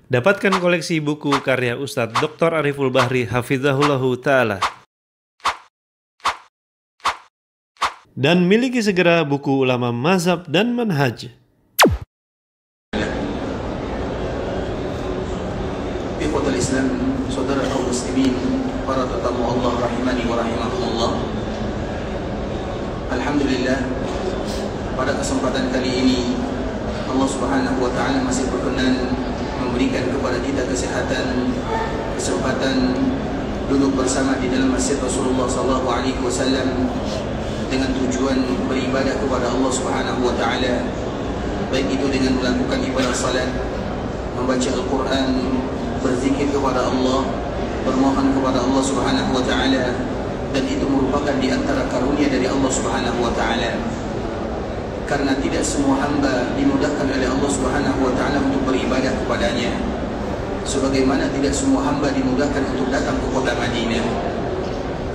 Dapatkan koleksi buku karya Ustadz Dr. Ariful Bahri Hafizahullahu Ta'ala. Dan miliki segera buku ulama mazhab dan manhaj. Ikhwatul Islam, saudara kaum muslimin, para tetamu Allah rahimani wa rahimakumullah. Alhamdulillah, pada kesempatan kali ini Allah Subhanahu wa taala masih berkenan memberikan kepada kita kesempatan duduk bersama di dalam masjid Rasulullah sallallahu alaihi wasallam dengan tujuan beribadah kepada Allah Subhanahu wa taala, baik itu dengan melakukan ibadah salat, membaca Al-Qur'an, berzikir kepada Allah, bermohon kepada Allah Subhanahu wa taala, dan itu merupakan di antara karunia dari Allah Subhanahu wa taala. Karena tidak semua hamba dimudahkan oleh Allah Subhanahu wa taala untuk beribadah kepadanya, sebagaimana tidak semua hamba dimudahkan untuk datang ke kota Madinah.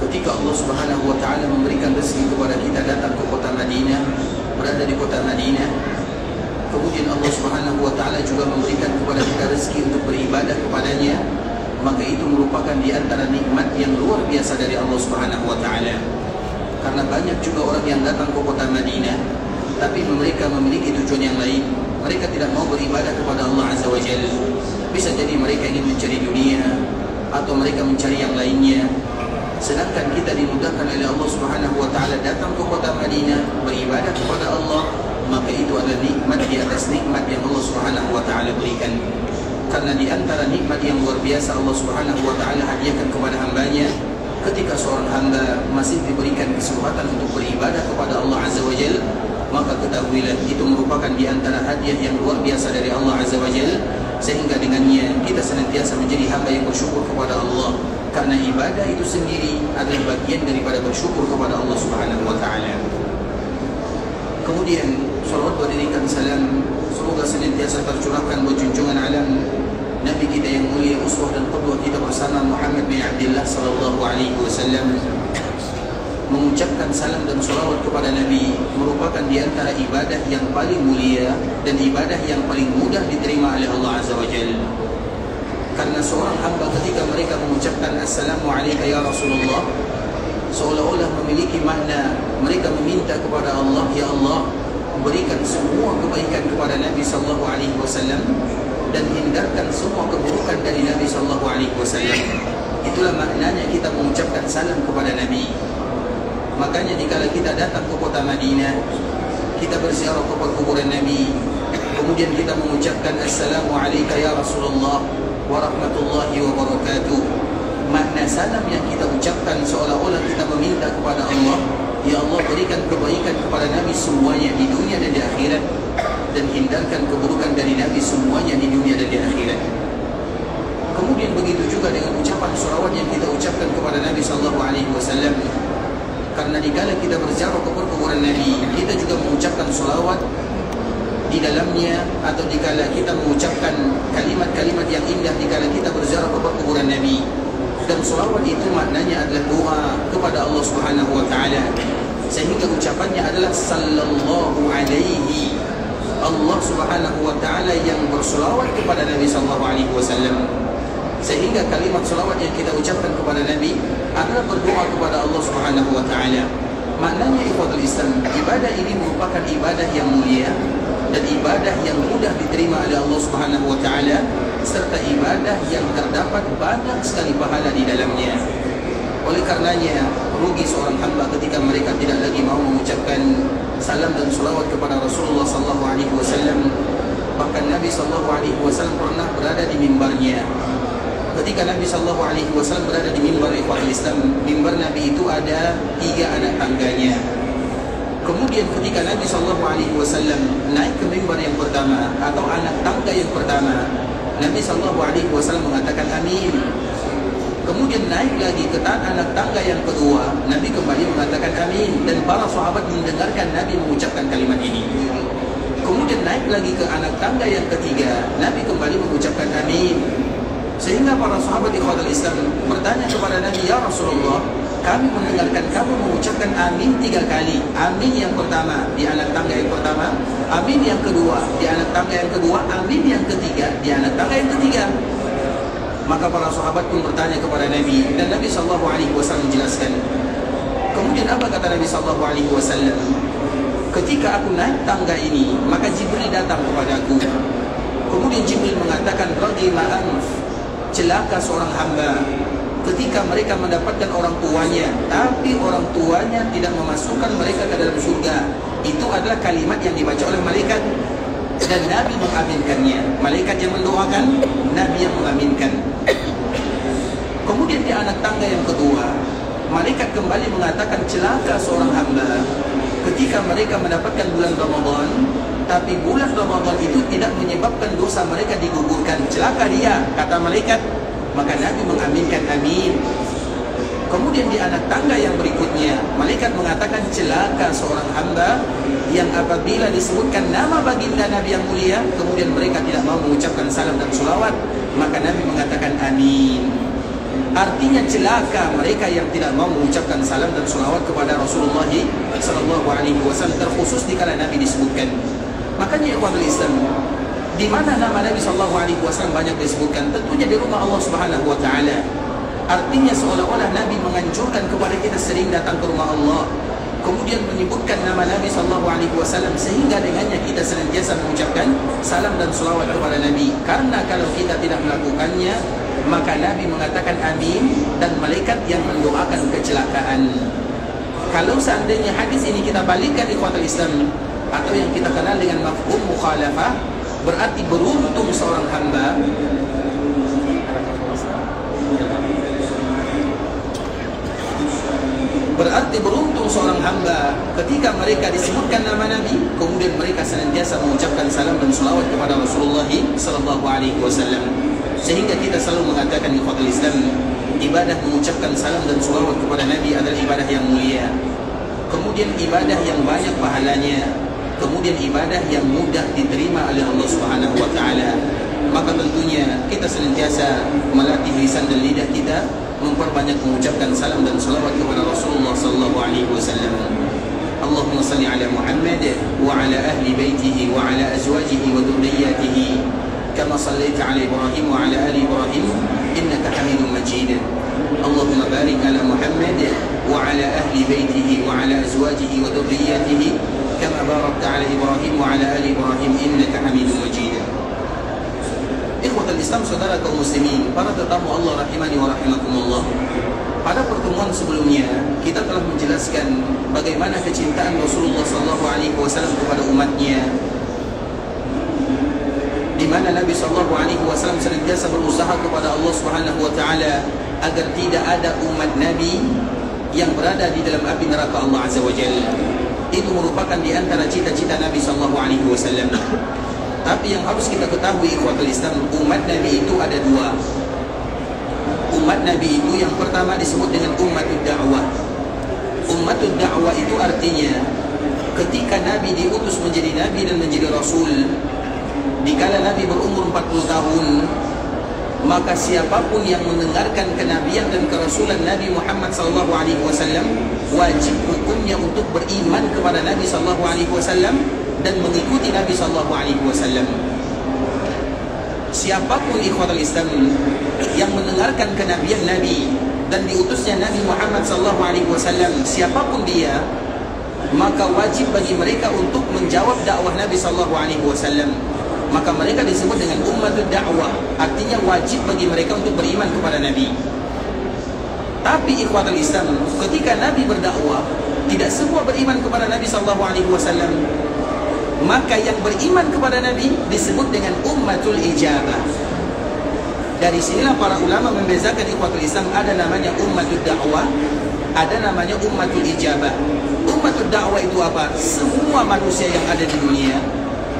Ketika Allah Subhanahu wa taala memberikan rezeki kepada kita datang ke kota Madinah, berada di kota Madinah, kemudian Allah Subhanahu wa taala juga memberikan kepada kita rezeki untuk beribadah kepadanya, maka itu merupakan di antara nikmat yang luar biasa dari Allah Subhanahu wa taala. Karena banyak juga orang yang datang ke kota Madinah tapi mereka memiliki tujuan yang lain. Mereka tidak mau beribadah kepada Allah Azza wa Jalla. Bisa jadi mereka ingin mencari dunia, atau mereka mencari yang lainnya. Sedangkan kita dimudahkan oleh Allah Subhanahu wa taala datang ke kota Madinah, beribadah kepada Allah, maka itu adalah nikmat di atas nikmat yang Allah Subhanahu wa taala berikan. Karena di antara nikmat yang luar biasa Allah Subhanahu wa taala hadiahkan kepada hambanya, ketika seorang hamba masih diberikan kesempatan untuk beribadah kepada Allah Azza wa Jalla, maka ketahuilah itu merupakan di antara hadiah yang luar biasa dari Allah Azza wa Jalla, sehingga dengannya kita senantiasa menjadi hamba yang bersyukur kepada Allah. Karena ibadah itu sendiri adalah bagian daripada bersyukur kepada Allah Subhanahu wa taala. Kemudian salawat berikan salam semoga senantiasa tercurahkan buat junjungan alam Nabi kita yang mulia, uswah dan qudwah kita bersama Muhammad bin Abdullah sallallahu alaihi wasallam. Mengucapkan salam dan salawat kepada Nabi merupakan di antara ibadah yang paling mulia dan ibadah yang paling mudah diterima oleh Allah Azza wa Jalla. Karena seorang hamba ketika mereka mengucapkan Assalamu alayka ya Rasulullah, seolah-olah memiliki makna mereka meminta kepada Allah, ya Allah, berikan semua kebaikan kepada Nabi sallallahu alaihi wasallam dan hindarkan semua keburukan dari Nabi sallallahu alaihi wasallam. Itulah maknanya kita mengucapkan salam kepada Nabi. Makanya dikala kita datang ke kota Madinah, kita berziarah ke kuburan Nabi, kemudian kita mengucapkan Assalamu alayka ya Rasulullah wa rahmatullahi wa barakatuh. Makna salam yang kita ucapkan seolah-olah kita meminta kepada Allah, ya Allah berikan kebaikan kepada Nabi semuanya di dunia dan di akhirat, dan hindarkan keburukan dari Nabi semuanya di dunia dan di akhirat. Kemudian begitu juga dengan ucapan salawat yang kita ucapkan kepada Nabi sallallahu alaihi wasallam. Karena dikala kita berziarah ke kuburan Nabi, kita juga mengucapkan salawat di dalamnya, atau dikala kita mengucapkan kalimat-kalimat yang indah dikala kita berziarah ke kuburan Nabi. Dan salawat itu maknanya adalah doa kepada Allah Subhanahu wa taala, sehingga ucapannya adalah sallallahu alaihi, Allah Subhanahu wa taala yang bersalawat kepada Nabi sallallahu alaihi wasallam. Sehingga kalimat salawat yang kita ucapkan kepada Nabi adalah berdoa kepada Allah Subhanahu wa taala. Maknanya ikhwatul Islam, ibadah ini merupakan ibadah yang mulia dan ibadah yang mudah diterima oleh Allah Subhanahu wa taala, serta ibadah yang terdapat banyak sekali pahala di dalamnya. Oleh karenanya, rugi seorang hamba ketika mereka tidak lagi mau mengucapkan salam dan salawat kepada Rasulullah sallallahu alaihi wasallam. Bahkan Nabi sallallahu alaihi wasallam pernah berada di mimbarnya. Ketika Nabi sallallahu alaihi wasallam berada di mimbar ikhwatul Islam, mimbar Nabi itu ada 3 anak tangganya. Kemudian ketika Nabi sallallahu alaihi wasallam naik ke mimbar yang pertama atau anak tangga yang pertama, Nabi sallallahu alaihi wasallam mengatakan amin. Kemudian naik lagi ke anak tangga yang kedua, Nabi kembali mengatakan amin, dan para sahabat mendengarkan Nabi mengucapkan kalimat ini. Kemudian naik lagi ke anak tangga yang ketiga, Nabi kembali mengucapkan amin. Sehingga para sahabat ikhwatul Islam bertanya kepada Nabi, "Ya Rasulullah, kami mendengarkan kamu mengucapkan amin 3 kali. Amin yang pertama di anak tangga yang pertama, amin yang kedua di anak tangga yang kedua, amin yang ketiga di anak tangga yang ketiga." Maka para sahabat pun bertanya kepada Nabi, dan Nabi SAW menjelaskan. Kemudian apa kata Nabi SAW? "Ketika aku naik tangga ini, maka Jibril datang kepadaku. Kemudian Jibril mengatakan, Ragima anf, celaka seorang hamba ketika mereka mendapatkan orang tuanya, tapi orang tuanya tidak memasukkan mereka ke dalam surga." Itu adalah kalimat yang dibaca oleh malaikat, dan Nabi mengaminkannya. Malaikat yang mendoakan, Nabi yang mengaminkan. Kemudian di anak tangga yang kedua, malaikat kembali mengatakan, celaka seorang hamba ketika mereka mendapatkan bulan Ramadan, tapi bulan Ramadan itu tidak menyebabkan dosa mereka digugurkan. Celaka dia, kata malaikat. Maka Nabi mengaminkan amin. Kemudian di anak tangga yang berikutnya, malaikat mengatakan, celaka seorang hamba yang apabila disebutkan nama baginda Nabi yang mulia, kemudian mereka tidak mau mengucapkan salam dan salawat, maka Nabi mengatakan amin. Artinya celaka mereka yang tidak mau mengucapkan salam dan salawat kepada Rasulullah SAW, terkhusus dikala Nabi disebutkan. Makanya ikhwatul Islam, di mana nama Nabi SAW banyak disebutkan? Tentunya di rumah Allah Subhanahu Wa Taala. Artinya seolah-olah Nabi menganjurkan kepada kita sering datang ke rumah Allah, kemudian menyebutkan nama Nabi SAW, sehingga dengannya kita senantiasa mengucapkan salam dan salawat kepada Nabi. Karena kalau kita tidak melakukannya, maka Nabi mengatakan amin, dan malaikat yang mendoakan kecelakaan. Kalau seandainya hadis ini kita balikkan ikhwatul Islam, atau yang kita kenal dengan mafhum mukhalafah, berarti beruntung seorang hamba ketika mereka disebutkan nama Nabi, kemudian mereka senantiasa mengucapkan salam dan salawat kepada Rasulullah SAW. Sehingga kita selalu mengatakan ikhwatul Islam, ibadah mengucapkan salam dan salawat kepada Nabi adalah ibadah yang mulia. Kemudian ibadah yang banyak pahalanya, kemudian ibadah yang mudah diterima oleh Allah Subhanahu Wa Taala. Maka tentunya kita senantiasa melatih lisan dan lidah kita, memperbanyak mengucapkan salam dan salawat kepada Rasulullah SAW. Allahumma salli ala Muhammad wa ala ahli baitihi wa ala azwajihi wa dhurriyyatihi kama sallaita ala Ibrahim wa ala ali Ibrahim innaka Hamidum Majid. Allahumma barik ala Muhammad wa ala ahli baitihi wa ala azwajihi wa dhurriyyatihi kama barakta ala Ibrahim wa ala ali Ibrahim innaka Hamidum Majid. Ikhwatul Islam, saudara kaum muslimin, para tetamu Allah rahimani wa rahimakumullah. Pada pertemuan sebelumnya kita telah menjelaskan bagaimana kecintaan Rasulullah SAW kepada umatnya, di mana Nabi SAW senantiasa berusaha kepada Allah Subhanahu Wa Taala agar tidak ada umat Nabi yang berada di dalam api neraka Allah Azza wa Jalla. Itu merupakan di antara cita-cita Nabi SAW. Tapi yang harus kita ketahui ikhwatul Islam, umat Nabi itu ada dua. Umat Nabi itu yang pertama disebut dengan ummatud da'wah. Ummatud da'wah itu artinya ketika Nabi diutus menjadi Nabi dan menjadi Rasul, dikala Nabi berumur 40 tahun, maka siapapun yang mendengarkan kenabian dan kerasulan Nabi Muhammad SAW wajib hukumnya untuk beriman kepada Nabi SAW dan mengikuti Nabi SAW. Siapapun ikhwatul Islam yang mendengarkan kenabian Nabi dan diutusnya Nabi Muhammad SAW, siapapun dia, maka wajib bagi mereka untuk menjawab dakwah Nabi SAW. Maka mereka disebut dengan ummatud da'wah, artinya wajib bagi mereka untuk beriman kepada Nabi. Tapi ikhwatul Islam, ketika Nabi berdakwah, tidak semua beriman kepada Nabi SAW. Maka yang beriman kepada Nabi disebut dengan ummatul ijabah. Dari sinilah para ulama membezakan ikhwatul Islam, ada namanya ummatul da'wah, ada namanya ummatul ijabah. Ummatul da'wah itu apa? Semua manusia yang ada di dunia,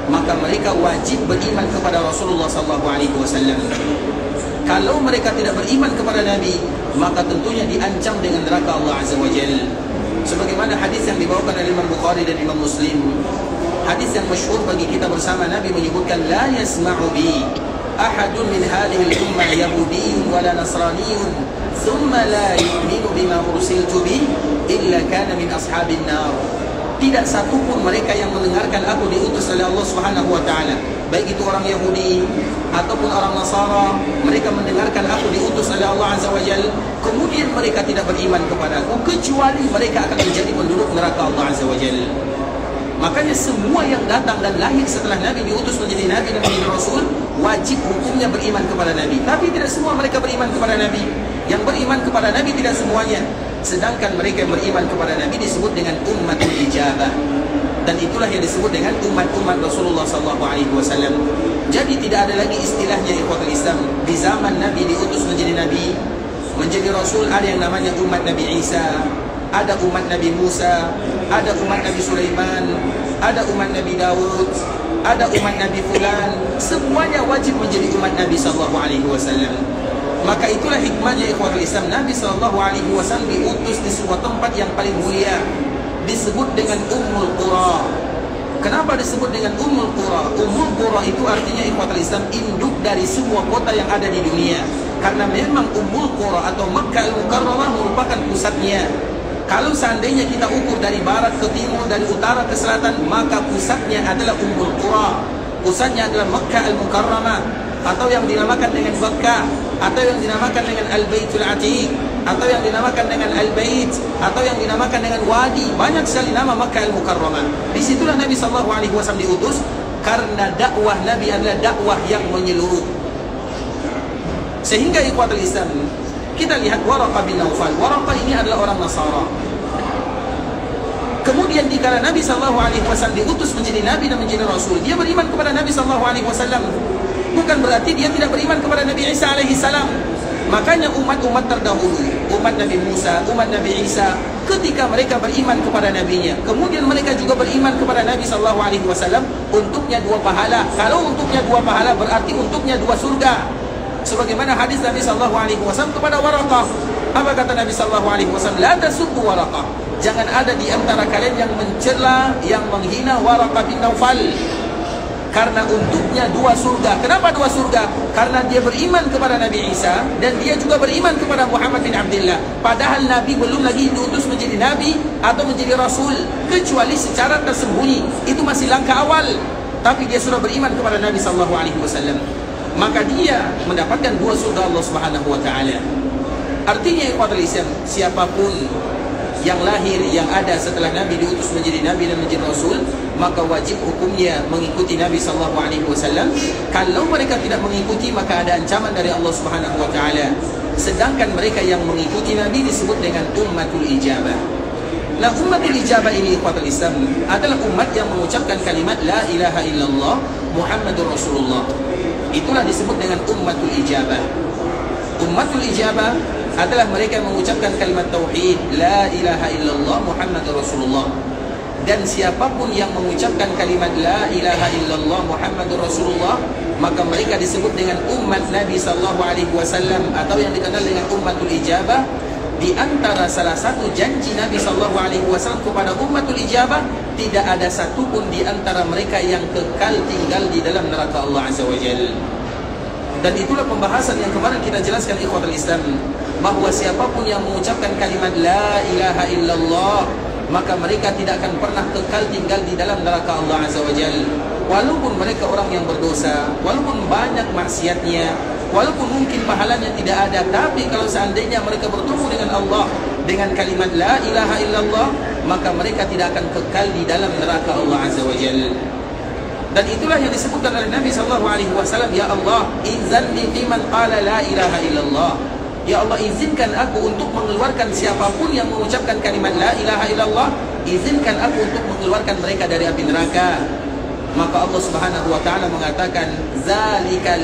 maka mereka wajib beriman kepada Rasulullah SAW. Kalau mereka tidak beriman kepada Nabi, maka tentunya diancam dengan neraka Allah Azza wa Jalla. Sebagaimana hadis yang dibawakan oleh Imam Bukhari dan Imam Muslim, hadis yang masyhur bagi kita bersama, Nabi menyebutkan, la yasma'u bi ahadun min hadhihi al-ummah yahudiyyun wala nasraniyyun thumma la yu'minu bima ursiltu bi illa kana min ashabin nar. Tidak satu pun mereka yang mendengarkan aku diutus oleh Allah Subhanahu wa taala, baik itu orang Yahudi ataupun orang Nasara, mereka mendengarkan aku diutus oleh Allah Azza wa Jalla, kemudian mereka tidak beriman kepada aku, kecuali mereka akan menjadi penduduk neraka Allah Azza wa Jalla. Makanya semua yang datang dan lahir setelah Nabi diutus menjadi Nabi dan menjadi Rasul, wajib hukumnya beriman kepada Nabi. Tapi tidak semua mereka beriman kepada Nabi. Yang beriman kepada Nabi tidak semuanya. Sedangkan mereka yang beriman kepada Nabi disebut dengan ummatul ijabah. Dan itulah yang disebut dengan umat-umat Rasulullah SAW. Jadi tidak ada lagi istilahnya ikhwatul Islam. Di zaman Nabi diutus menjadi Nabi, menjadi Rasul, ada yang namanya umat Nabi Isa, ada umat Nabi Musa, ada umat Nabi Sulaiman, ada umat Nabi Daud, ada umat Nabi Fulan. Semuanya wajib menjadi umat Nabi SAW. Maka itulah hikmahnya ikhwatul Islam, Nabi SAW diutus di sebuah tempat yang paling mulia, disebut dengan Ummul Qura. Kenapa disebut dengan Ummul Qura? Ummul Qura itu artinya ikhwatul Islam, induk dari semua kota yang ada di dunia. Karena memang Ummul Qura atau Makkah Al-Mukarramah merupakan pusatnya. Kalau seandainya kita ukur dari barat ke timur, dari utara ke selatan, maka pusatnya adalah Ummul Qura. Pusatnya adalah Makkah Al-Mukarramah, atau yang dinamakan dengan Makkah, atau yang dinamakan dengan Al-Baitul Atiq, atau yang dinamakan dengan Al-Bait, atau yang dinamakan dengan Wadi. Banyak sekali nama Makkah Al-Mukarramah. Disitulah Nabi SAW diutus, karena dakwah Nabi adalah dakwah yang menyeluruh. Sehingga ikhwatul Islam, kita lihat Waraqah bin Naufal. Waraqah ini adalah orang Nasara. Kemudian dikala Nabi SAW diutus menjadi Nabi dan menjadi Rasul, dia beriman kepada Nabi SAW. Bukan berarti dia tidak beriman kepada Nabi Isa alaihissalam. Makanya umat-umat terdahulu, umat Nabi Musa, umat Nabi Isa, ketika mereka beriman kepada nabinya, kemudian mereka juga beriman kepada Nabi SAW, untuknya dua pahala. Kalau untuknya dua pahala, berarti untuknya dua surga. Sebagaimana hadis Nabi SAW kepada Waraqah. Apa kata Nabi SAW? La tasubbu Waraqah. Jangan ada di antara kalian yang mencela, yang menghina Waraqah bin Naufal, karena untuknya dua surga. Kenapa dua surga? Karena dia beriman kepada Nabi Isa dan dia juga beriman kepada Muhammad bin Abdullah. Padahal Nabi belum lagi diutus menjadi Nabi atau menjadi Rasul, kecuali secara tersembunyi. Itu masih langkah awal. Tapi dia sudah beriman kepada Nabi SAW. Maka dia mendapatkan dua surga Allah Subhanahu wa taala. Artinya ikhwatul Islam, siapapun yang lahir, yang ada setelah Nabi diutus menjadi Nabi dan menjadi Rasul, maka wajib hukumnya mengikuti Nabi SAW. Kalau mereka tidak mengikuti, maka ada ancaman dari Allah Subhanahu wa taala. Sedangkan mereka yang mengikuti Nabi disebut dengan ummatul ijabah. Nah, ummatul ijabah ini ikhwatul Islam adalah umat yang mengucapkan kalimat la ilaha illallah Muhammadur Rasulullah. Itulah disebut dengan ummatul ijabah. Ummatul ijabah adalah mereka yang mengucapkan kalimat tauhid la ilaha illallah Muhammadur Rasulullah. Dan siapapun yang mengucapkan kalimat la ilaha illallah Muhammadur Rasulullah, maka mereka disebut dengan umat Nabi SAW, atau yang dikenal dengan ummatul ijabah. Di antara salah satu janji Nabi SAW kepada ummatul ijabah, tidak ada satupun di antara mereka yang kekal tinggal di dalam neraka Allah Azza wa Jalla. Dan itulah pembahasan yang kemarin kita jelaskan ikhwatul Islam, bahwa siapapun yang mengucapkan kalimat la ilaha illallah, maka mereka tidak akan pernah kekal tinggal di dalam neraka Allah Azza wa Jalla. Walaupun mereka orang yang berdosa, walaupun banyak maksiatnya, walaupun mungkin pahalanya tidak ada, tapi kalau seandainya mereka bertemu dengan Allah dengan kalimat la ilaha illallah, maka mereka tidak akan kekal di dalam neraka Allah Azza wa Jalla. Dan itulah yang disebutkan oleh Nabi SAW, ya Allah, izanni fiman qala la ilaha illallah. Ya Allah, izinkan aku untuk mengeluarkan siapapun yang mengucapkan kalimat la ilaha illallah, izinkan aku untuk mengeluarkan mereka dari api neraka. Maka Allah Subhanahu wa taala mengatakan, zalika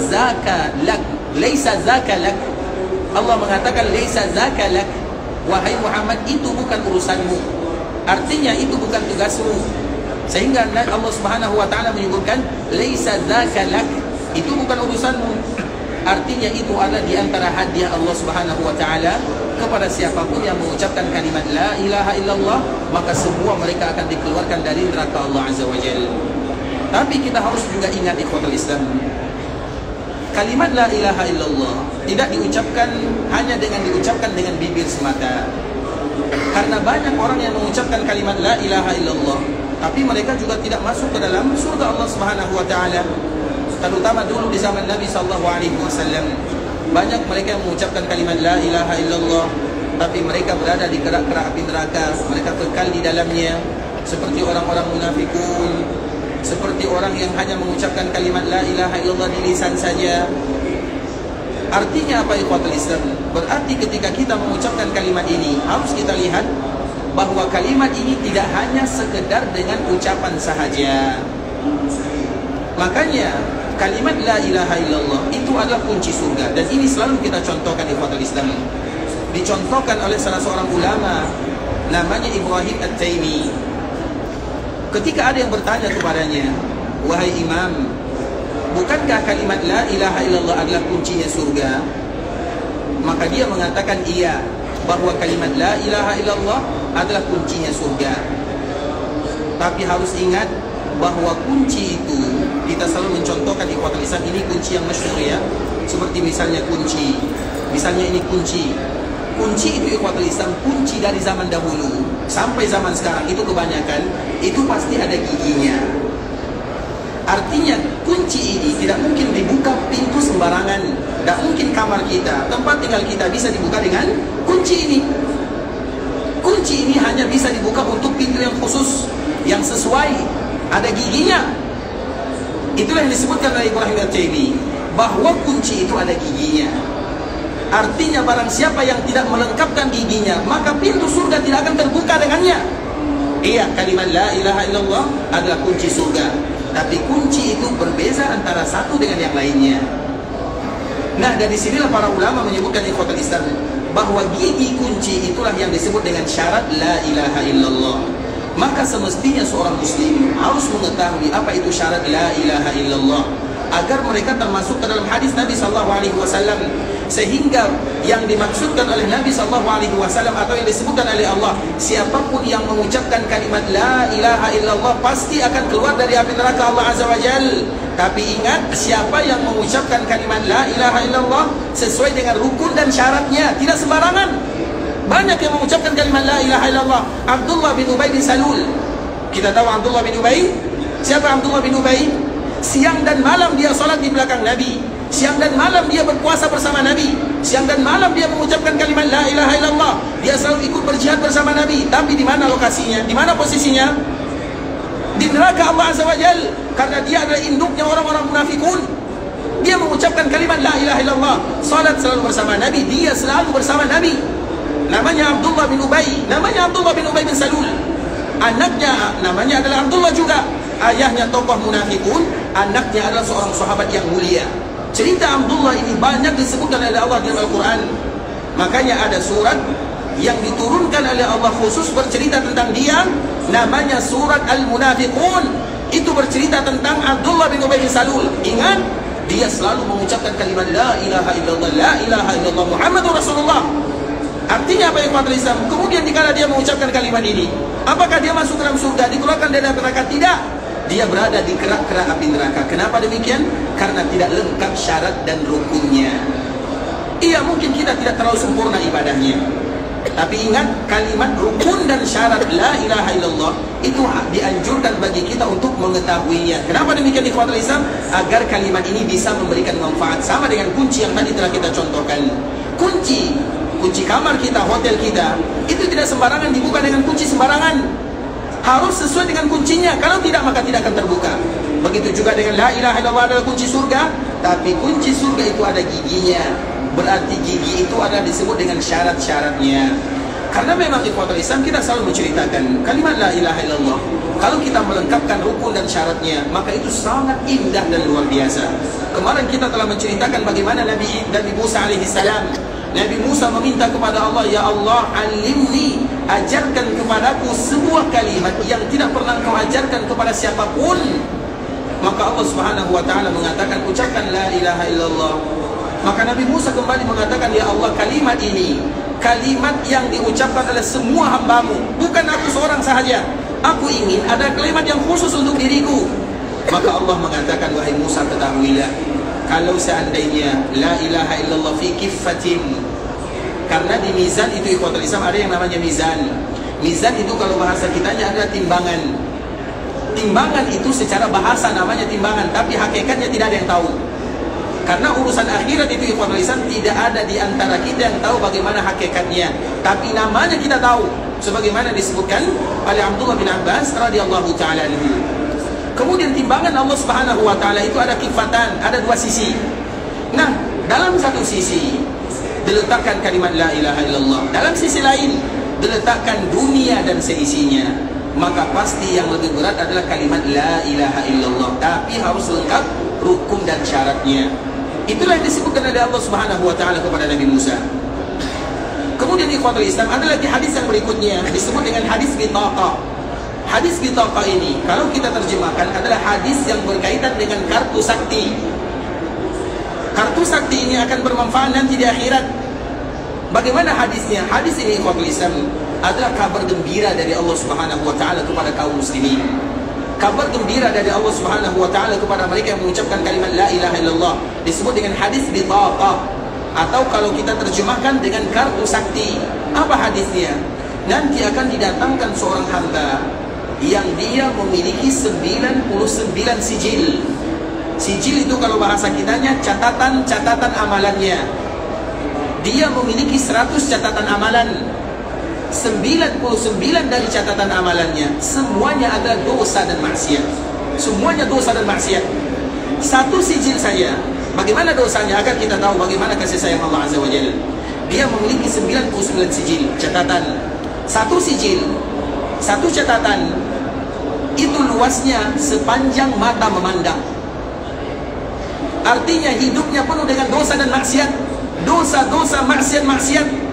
zaka lak, laisa zaka lak. Allah mengatakan laisa zaka lak, wahai Muhammad, itu bukan urusanmu. Artinya itu bukan tugasmu. Sehingga Allah Subhanahu wa taala menyebutkan laisa zaka lak, itu bukan urusanmu. Artinya itu adalah di antara hadiah Allah Subhanahu wa taala kepada siapapun yang mengucapkan kalimat la ilaha illallah, maka semua mereka akan dikeluarkan dari neraka Allah Azza wa Jalla. Tapi kita harus juga ingat ikhwatul Islam, kalimat la ilaha illallah tidak diucapkan hanya diucapkan dengan bibir semata. Karena banyak orang yang mengucapkan kalimat la ilaha illallah, tapi mereka juga tidak masuk ke dalam surga Allah Subhanahu wa taala. Terutama dulu di zaman Nabi sallallahu alaihi wasallam, banyak mereka yang mengucapkan kalimat la ilaha illallah, tapi mereka berada di kerak-kerak api neraka, mereka kekal di dalamnya, seperti orang-orang munafikun, seperti orang yang hanya mengucapkan kalimat la ilaha illallah di lisan saja. Artinya apa ikhwatul Islam? Berarti ketika kita mengucapkan kalimat ini, harus kita lihat bahwa kalimat ini tidak hanya sekedar dengan ucapan sahaja. Makanya kalimat la ilaha illallah itu adalah kunci surga, dan ini selalu kita contohkan ikhwatul Islam. Dicontohkan oleh salah seorang ulama namanya Ibrahim At-Taimi. Ketika ada yang bertanya kepadanya, wahai imam, bukankah kalimat la ilaha illallah adalah kuncinya surga? Maka dia mengatakan iya, bahwa kalimat la ilaha illallah adalah kuncinya surga. Tapi harus ingat bahwa kunci itu, kita selalu mencontohkan ikhwatul Islam, ini kunci yang masyhur ya. Seperti misalnya kunci, misalnya ini kunci. Kunci itu ikhwatul Islam, kunci dari zaman dahulu sampai zaman sekarang itu kebanyakan itu pasti ada giginya. Artinya kunci ini tidak mungkin dibuka pintu sembarangan. Tidak mungkin kamar kita, tempat tinggal kita bisa dibuka dengan kunci ini. Kunci ini hanya bisa dibuka untuk pintu yang khusus, yang sesuai, ada giginya. Itulah yang disebutkan oleh Ibrahim At-Taimi, bahwa kunci itu ada giginya. Artinya barang siapa yang tidak melengkapkan giginya, maka pintu surga tidak akan terbuka dengannya. Iya, kalimat la ilaha illallah adalah kunci surga, tapi kunci itu berbeza antara satu dengan yang lainnya. Nah, dari sinilah para ulama menyebutkan ikhwatul Islam bahwa gigi kunci itulah yang disebut dengan syarat la ilaha illallah. Maka semestinya seorang muslim harus mengetahui apa itu syarat la ilaha illallah, agar mereka termasuk ke dalam hadis Nabi sallallahu alaihi wasallam. Sehingga yang dimaksudkan oleh Nabi sallallahu alaihi wasallam atau yang disebutkan oleh Allah, siapapun yang mengucapkan kalimat la ilaha illallah pasti akan keluar dari api neraka Allah azza wajal. Tapi ingat, siapa yang mengucapkan kalimat la ilaha illallah sesuai dengan rukun dan syaratnya, tidak sembarangan. Banyak yang mengucapkan kalimat la ilaha illallah. Abdullah bin Ubay bin Salul, kita tahu Abdullah bin Ubay. Siapa Abdullah bin Ubay? Siang dan malam dia salat di belakang Nabi, siang dan malam dia berpuasa bersama Nabi, siang dan malam dia mengucapkan kalimat la ilaha illallah. Dia selalu ikut berjihad bersama Nabi. Tapi di mana lokasinya? Di mana posisinya? Di neraka Allah azza wajal. Karena dia adalah induknya orang-orang munafikun. Dia mengucapkan kalimat la ilaha illallah, salat selalu bersama Nabi, dia selalu bersama Nabi. Namanya Abdullah bin Ubay, namanya Abdullah bin Ubay bin Salul. Anaknya namanya adalah Abdullah juga. Ayahnya tokoh munafikun, anaknya adalah seorang sahabat yang mulia. Cerita Abdullah ini banyak disebutkan oleh Allah dalam Al-Quran. Makanya ada surat yang diturunkan oleh Allah khusus bercerita tentang dia, namanya surat Al-Munafiqun. Itu bercerita tentang Abdullah bin Ubay bin Salul. Ingat, dia selalu mengucapkan kalimat la ilaha illallah, la ilaha illallah Muhammadur Rasulullah. Artinya apa yang Islam? Kemudian dikala dia mengucapkan kalimat ini, apakah dia masuk dalam surga, dikeluarkan dari neraka? Tidak. Dia berada di kerak-kerak api neraka. Kenapa demikian? Karena tidak lengkap syarat dan rukunnya. Iya, mungkin kita tidak terlalu sempurna ibadahnya, tapi ingat, kalimat rukun dan syarat la ilaha illallah itu dianjurkan bagi kita untuk mengetahuinya. Kenapa demikian ikhwatul Islam? Agar kalimat ini bisa memberikan manfaat. Sama dengan kunci yang tadi telah kita contohkan. Kunci kamar kita, hotel kita, itu tidak sembarangan dibuka dengan kunci sembarangan. Harus sesuai dengan kuncinya. Kalau tidak, maka tidak akan terbuka. Begitu juga dengan la ilaha illallah adalah kunci surga, tapi kunci surga itu ada giginya. Berarti gigi itu adalah disebut dengan syarat-syaratnya. Karena memang ikhwatul Islam kita selalu menceritakan kalimat la ilaha illallah, kalau kita melengkapkan rukun dan syaratnya, maka itu sangat indah dan luar biasa. Kemarin kita telah menceritakan bagaimana Nabi Musa alaihissalam. Nabi Musa meminta kepada Allah, ya Allah, alimni, ajarkan kepadaku sebuah kalimat yang tidak pernah kau ajarkan kepada siapapun. Maka Allah Subhanahu wa ta'ala mengatakan, ucapkan la ilaha illallah. Maka Nabi Musa kembali mengatakan, ya Allah, kalimat ini kalimat yang diucapkan oleh semua hambamu, bukan aku seorang sahaja. Aku ingin ada kalimat yang khusus untuk diriku. Maka Allah mengatakan, wahai Musa, ketahuilah, kalau seandainya la ilaha illallah fi kiffatin, karena di mizan itu ikhwatul Islam ada yang namanya mizan. Mizan itu kalau bahasa kitanya adalah timbangan. Timbangan itu secara bahasa namanya timbangan, tapi hakikatnya tidak ada yang tahu. Karena urusan akhirat itu ikhwatul Islam tidak ada di antara kita yang tahu bagaimana hakikatnya, tapi namanya kita tahu, sebagaimana disebutkan oleh Abdullah bin Abbas radhiyallahu taala anhu. Kemudian timbangan Allah Subhanahu wa taala itu ada kifatan, ada dua sisi. Nah, dalam satu sisi diletakkan kalimat la ilaha illallah, dalam sisi lain diletakkan dunia dan seisinya. Maka pasti yang lebih berat adalah kalimat la ilaha illallah, tapi harus lengkap rukun dan syaratnya. Itulah yang disebutkan oleh Allah Subhanahu wa taala kepada Nabi Musa. Kemudian ikhwatul Islam ada lagi hadis yang berikutnya disebut dengan hadis bitaqah. Hadis bitaqah ini kalau kita terjemahkan adalah hadis yang berkaitan dengan kartu sakti. Kartu sakti ini akan bermanfaat nanti di akhirat. Bagaimana hadisnya? Hadis ini ikhwatul Islam adalah kabar gembira dari Allah Subhanahu wa taala kepada kaum muslimin. Kabar gembira dari Allah Subhanahu wa taala kepada mereka yang mengucapkan kalimat la ilaha illallah, disebut dengan hadis bitaqah, atau kalau kita terjemahkan dengan kartu sakti. Apa hadisnya? Nanti akan didatangkan seorang hamba yang dia memiliki 99 sijil. Sijil itu kalau bahasa kitanya catatan amalannya. Dia memiliki 100 catatan amalan. 99 dari catatan amalannya semuanya adalah dosa dan maksiat. Semuanya dosa dan maksiat. Satu sijil saja, bagaimana dosanya akan kita tahu bagaimana kasih sayang Allah Azza wa Jalla. Dia memiliki 99 sijil catatan. Satu sijil, satu catatan itu luasnya sepanjang mata memandang. Artinya hidupnya penuh dengan dosa dan maksiat. Dosa-dosa, maksiat-maksiat.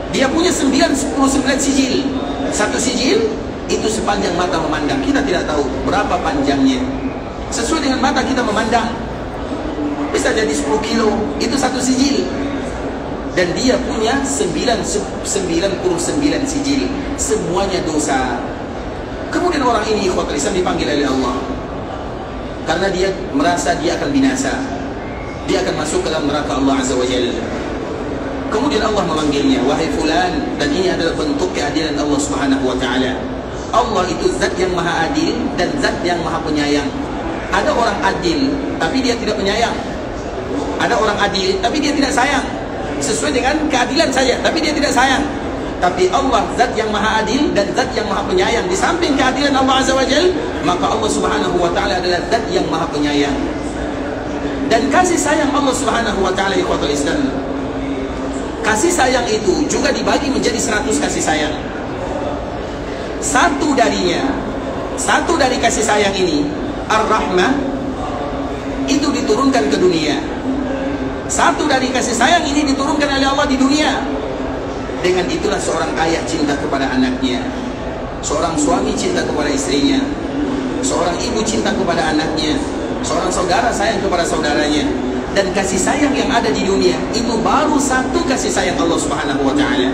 Dia punya 99 sijil. Satu sijil itu sepanjang mata memandang. Kita tidak tahu berapa panjangnya. Sesuai dengan mata kita memandang. Bisa jadi 10 kilo. Itu satu sijil. Dan dia punya 99 sijil. Semuanya dosa. Kemudian orang ini ikhwatul Islam dipanggil oleh Allah. Karena dia merasa dia akan binasa. Dia akan masuk ke dalam neraka Allah Azza wa Jalla. Kemudian Allah memanggilnya, wahai fulan, dan ini adalah bentuk keadilan Allah Subhanahu wa taala. Allah itu zat yang maha adil dan zat yang maha penyayang. Ada orang adil tapi dia tidak penyayang. Ada orang adil tapi dia tidak sayang. Sesuai dengan keadilan saja, tapi dia tidak sayang. Tapi Allah zat yang maha adil dan zat yang maha penyayang. Di samping keadilan Allah Azza wa Jalla, maka Allah Subhanahu wa taala adalah zat yang maha penyayang. Dan kasih sayang Allah Subhanahu wa taala ikhwatul Islam, kasih sayang itu juga dibagi menjadi 100 kasih sayang. Satu dari kasih sayang ini, Ar-Rahmah, itu diturunkan ke dunia. Satu dari kasih sayang ini diturunkan oleh Allah di dunia. Dengan itulah seorang ayah cinta kepada anaknya, seorang suami cinta kepada istrinya, seorang ibu cinta kepada anaknya, seorang saudara sayang kepada saudaranya. Dan kasih sayang yang ada di dunia itu baru satu kasih sayang Allah Subhanahu wa taala.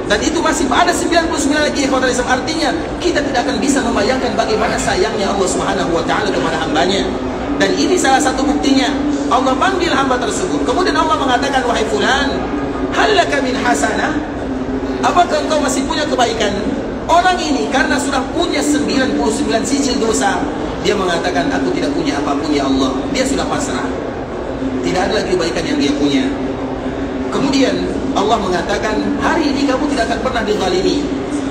Dan itu masih ada 99 lagi ikhwatul Islam. Artinya kita tidak akan bisa membayangkan bagaimana sayangnya Allah Subhanahu wa taala kepada hambanya. Dan ini salah satu buktinya. Allah panggil hamba tersebut. Kemudian Allah mengatakan, wahai fulan, halaka min hasanah? Apakah engkau masih punya kebaikan? Orang ini karena sudah punya 99 sijil dosa, dia mengatakan, aku tidak punya apapun ya Allah. Dia sudah pasrah. Tidak ada lagi kebaikan yang dia punya. Kemudian Allah mengatakan, hari ini kamu tidak akan pernah dizalimi.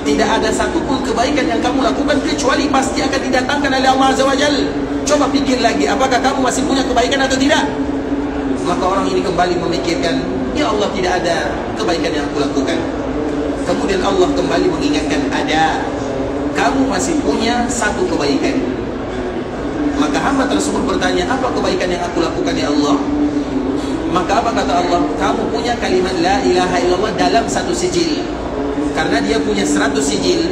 Tidak ada satupun kebaikan yang kamu lakukan kecuali pasti akan didatangkan oleh Allah Azza wa Jalla. Coba pikir lagi, apakah kamu masih punya kebaikan atau tidak? Maka orang ini kembali memikirkan, ya Allah, tidak ada kebaikan yang aku lakukan. Kemudian Allah kembali mengingatkan, ada. Kamu masih punya satu kebaikan. Maka hamba tersebut bertanya, apa kebaikan yang aku lakukan ya Allah? Maka apa kata Allah? Kamu punya kalimat la ilaha illallah dalam satu sijil. Karena dia punya 100 sijil,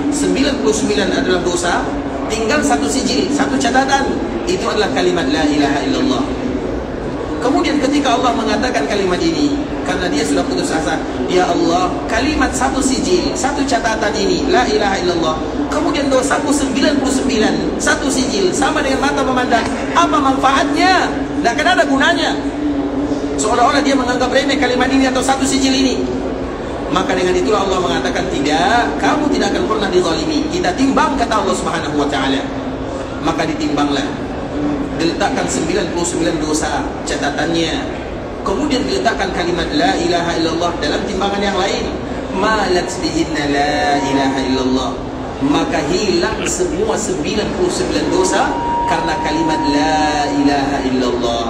99 adalah dosa, tinggal satu sijil, satu catatan, itu adalah kalimat la ilaha illallah. Kemudian ketika Allah mengatakan kalimat ini, karena dia sudah putus asa. Ya Allah, kalimat satu sijil, satu catatan ini, la ilaha illallah, kemudian dosaku 99, satu sijil, sama dengan mata memandang. Apa manfaatnya? Tidak akan ada gunanya. Seolah-olah dia menganggap remeh kalimat ini atau satu sijil ini. Maka dengan itulah Allah mengatakan, tidak, kamu tidak akan pernah dizalimi. Kita timbang, kata Allah Subhanahu wa ta'ala. Maka ditimbanglah, diletakkan 99 dosa catatannya, kemudian diletakkan kalimat la ilaha illallah dalam timbangan yang lain. Malat bihinna la ilaha illallah, maka hilang semua 99 dosa karena kalimat la ilaha illallah.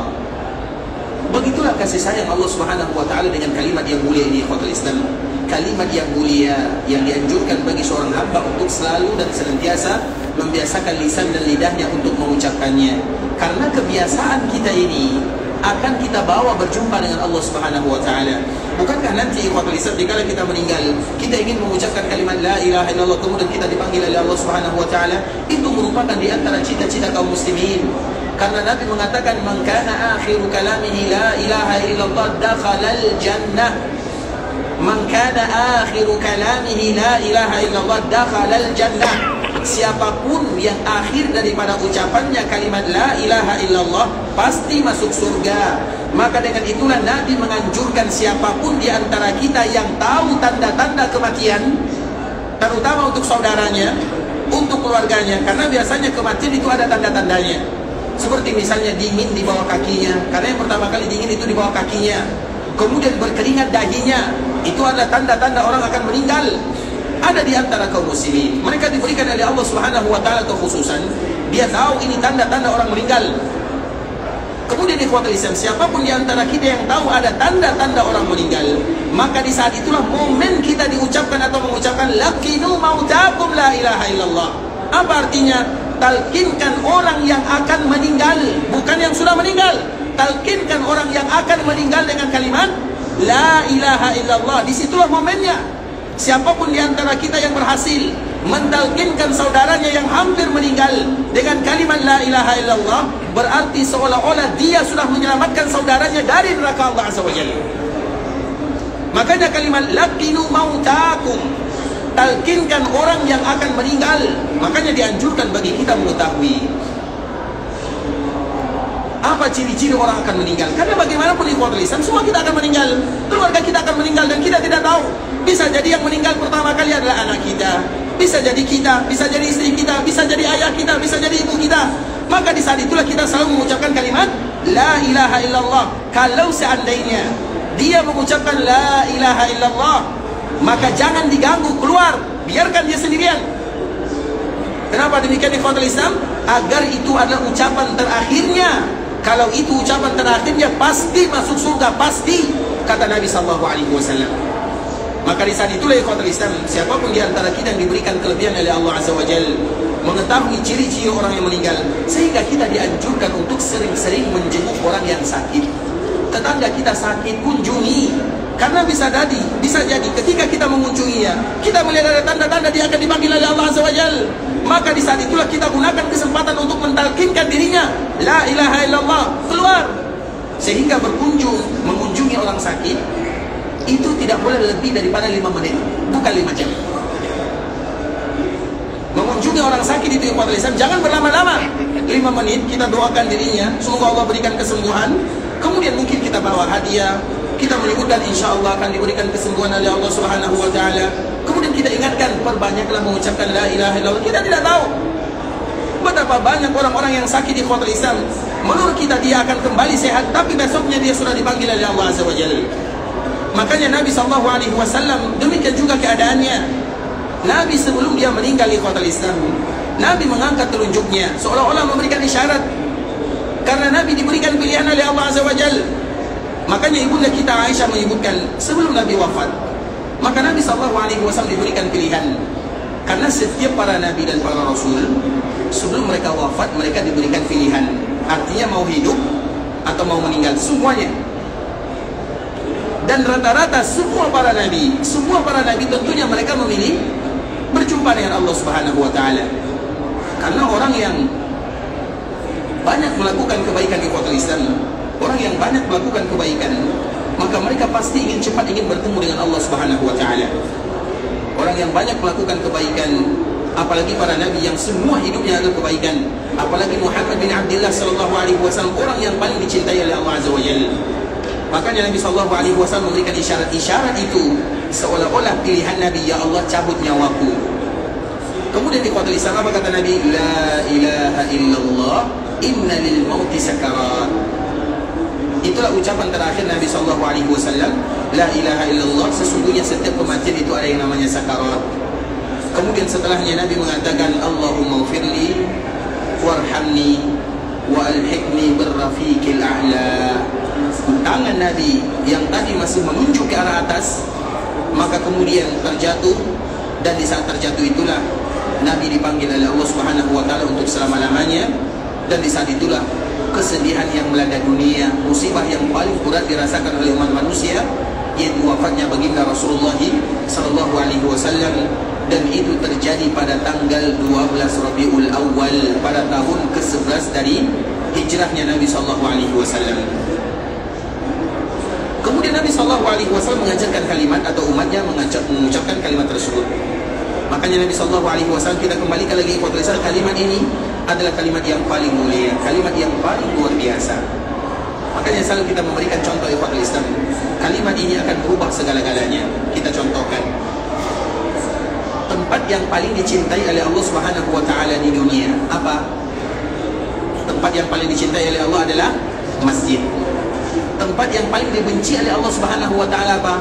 Begitulah kasih sayang Allah Subhanahu wa ta'ala dengan kalimat yang mulia ini, ikhwatul Islam. Kalimat yang mulia yang dianjurkan bagi seorang hamba untuk selalu dan senantiasa membiasakan lisan dan lidahnya untuk mengucapkannya. Karena kebiasaan kita ini akan kita bawa berjumpa dengan Allah Subhanahu wa ta'ala. Bukankah nanti ikhwatul Islam dikala kita meninggal, kita ingin mengucapkan kalimat la ilaha illallah, kemudian kita dipanggil oleh Allah Subhanahu wa ta'ala? Itu merupakan di antara cita-cita kaum muslimin. Karena Nabi mengatakan, man kana akhiru kalamihi la ilaha illallah dakhalal jannah. Man kana akhiru kalamihi la ilaha illallah dakhalal jannah. Siapapun yang akhir daripada ucapannya kalimat la ilaha illallah pasti masuk surga. Maka dengan itulah Nabi menganjurkan siapapun di antara kita yang tahu tanda-tanda kematian, terutama untuk saudaranya, untuk keluarganya, karena biasanya kematian itu ada tanda-tandanya. Seperti misalnya dingin di bawah kakinya, karena yang pertama kali dingin itu di bawah kakinya. Kemudian berkeringat dahinya, itu adalah tanda-tanda orang akan meninggal. Ada di antara kaum muslimin, mereka diberikan oleh Allah Subhanahu wa ta'ala kekhususan, dia tahu ini tanda-tanda orang meninggal. Kemudian ikhwatul Islam, siapapun di antara kita yang tahu ada tanda-tanda orang meninggal, maka di saat itulah momen kita diucapkan atau mengucapkan laqinu mautakum la ilaha illallah. Apa artinya? Talkinkan orang yang akan meninggal, bukan yang sudah meninggal. Talkinkan orang yang akan meninggal dengan kalimat la ilaha illallah. Disitulah momennya. Siapapun di antara kita yang berhasil mentalkinkan saudaranya yang hampir meninggal dengan kalimat la ilaha illallah, berarti seolah-olah dia sudah menyelamatkan saudaranya dari neraka Allah Azza wa Jalla. Makanya kalimat laqinu mautakum, talkinkan orang yang akan meninggal. Makanya dianjurkan bagi kita mengetahui apa ciri-ciri orang akan meninggal. Karena bagaimanapun ikhwatul Islam, semua kita akan meninggal, keluarga kita akan meninggal, dan kita tidak tahu. Bisa jadi yang meninggal pertama kali adalah anak kita, bisa jadi kita, bisa jadi istri kita, bisa jadi ayah kita, bisa jadi ibu kita. Maka di saat itulah kita selalu mengucapkan kalimat la ilaha illallah. Kalau seandainya dia mengucapkan la ilaha illallah, maka jangan diganggu, keluar, biarkan dia sendirian. Kenapa demikian ikhwatul Islam? Agar itu adalah ucapan terakhirnya. Kalau itu ucapan terakhirnya, pasti masuk surga, pasti, kata Nabi SAW. Maka di saat itulah ikhwatul Islam, siapapun di antara kita yang diberikan kelebihan oleh Allah Azza wa Jalla, mengetahui ciri-ciri orang yang meninggal, sehingga kita dianjurkan untuk sering-sering menjenguk orang yang sakit. Tetangga kita sakit, kunjungi. Karena bisa jadi ketika kita mengunjunginya, kita melihat ada tanda-tanda dia akan dipanggil oleh Allah Azza wa Jalla. Maka di saat itulah kita gunakan kesempatan untuk mentalkinkan dirinya la ilaha illallah, keluar. Sehingga mengunjungi orang sakit itu tidak boleh lebih daripada 5 menit, bukan 5 jam. Mengunjungi orang sakit itu ikhwatul Islam, jangan berlama-lama. 5 menit kita doakan dirinya, semoga Allah berikan kesembuhan. Kemudian mungkin kita bawa hadiah, kita menyebutkan insyaAllah akan diberikan kesembuhan oleh Allah Subhanahu wa ta'ala. Kemudian kita ingatkan, perbanyaklah mengucapkan la ilaha illallah. Kita tidak tahu betapa banyak orang-orang yang sakit di ikhwatul Islam, menurut kita dia akan kembali sehat, tapi besoknya dia sudah dipanggil oleh Allah Azza wa Jalla. Makanya Nabi SAW demikian juga keadaannya. Nabi sebelum dia meninggal ikhwatul Islam, Nabi mengangkat telunjuknya seolah-olah memberikan isyarat. Karena Nabi diberikan pilihan oleh Allah Azza wa Jalla. Makanya ibunda kita Aisyah menyebutkan, sebelum Nabi wafat, maka Nabi SAW diberikan pilihan. Karena setiap para Nabi dan para Rasul, sebelum mereka wafat, mereka diberikan pilihan. Artinya mau hidup atau mau meninggal, semuanya. Dan rata-rata semua para nabi tentunya mereka memilih berjumpa dengan Allah Subhanahu wa ta'ala. Karena orang yang banyak melakukan kebaikan di ikhwatul Islam, orang yang banyak melakukan kebaikan, maka mereka pasti cepat ingin bertemu dengan Allah Subhanahu wa taala. Orang yang banyak melakukan kebaikan, apalagi para nabi yang semua hidupnya adalah kebaikan, apalagi Muhammad bin Abdullah sallallahu alaihi wasallam, orang yang paling dicintai oleh Allah Azza wa Jalla. Makanya Nabi sallallahu alaihi wasallam memberikan isyarat-isyarat itu seolah-olah pilihan Nabi, ya Allah cabut nyawaku. Kemudian di khutbah Islam apa kata Nabi? La ilaha illallah inna lil mauti sakarat. Itulah ucapan terakhir Nabi sallallahu alaihi wasallam, la ilaha illallah, sesungguhnya setiap kematian itu ada yang namanya sakarat. Kemudian setelahnya Nabi mengatakan, Allahumma ghfirli warhamni wa alhiqni birrafiqil a'la. Tangan Nabi yang tadi masih menunjuk ke arah atas, maka kemudian terjatuh, dan di saat terjatuh itulah Nabi dipanggil oleh Allah Subhanahu wa taala untuk selama-lamanya. Dan di saat itulah kesedihan yang melanda dunia, musibah yang paling berat dirasakan oleh umat manusia, yaitu wafatnya baginda Rasulullah sallallahu alaihi wasallam. Dan itu terjadi pada tanggal 12 Rabiul Awal pada tahun ke-11 dari hijrahnya Nabi sallallahu alaihi wasallam. Kemudian Nabi sallallahu alaihi wasallam mengajarkan kalimat, atau umatnya mengucapkan kalimat tersebut. Makanya Nabi sallallahu alaihi wasallam, kita kembalikan lagi kepada kalimat ini adalah kalimat yang paling mulia, kalimat yang paling luar biasa. Makanya selalu kita memberikan contoh ikhwatul Islam. Kalimat ini akan berubah segala-galanya. Kita contohkan. Tempat yang paling dicintai oleh Allah Subhanahu wa taala di dunia apa? Tempat yang paling dicintai oleh Allah adalah masjid. Tempat yang paling dibenci oleh Allah Subhanahu wa taala apa?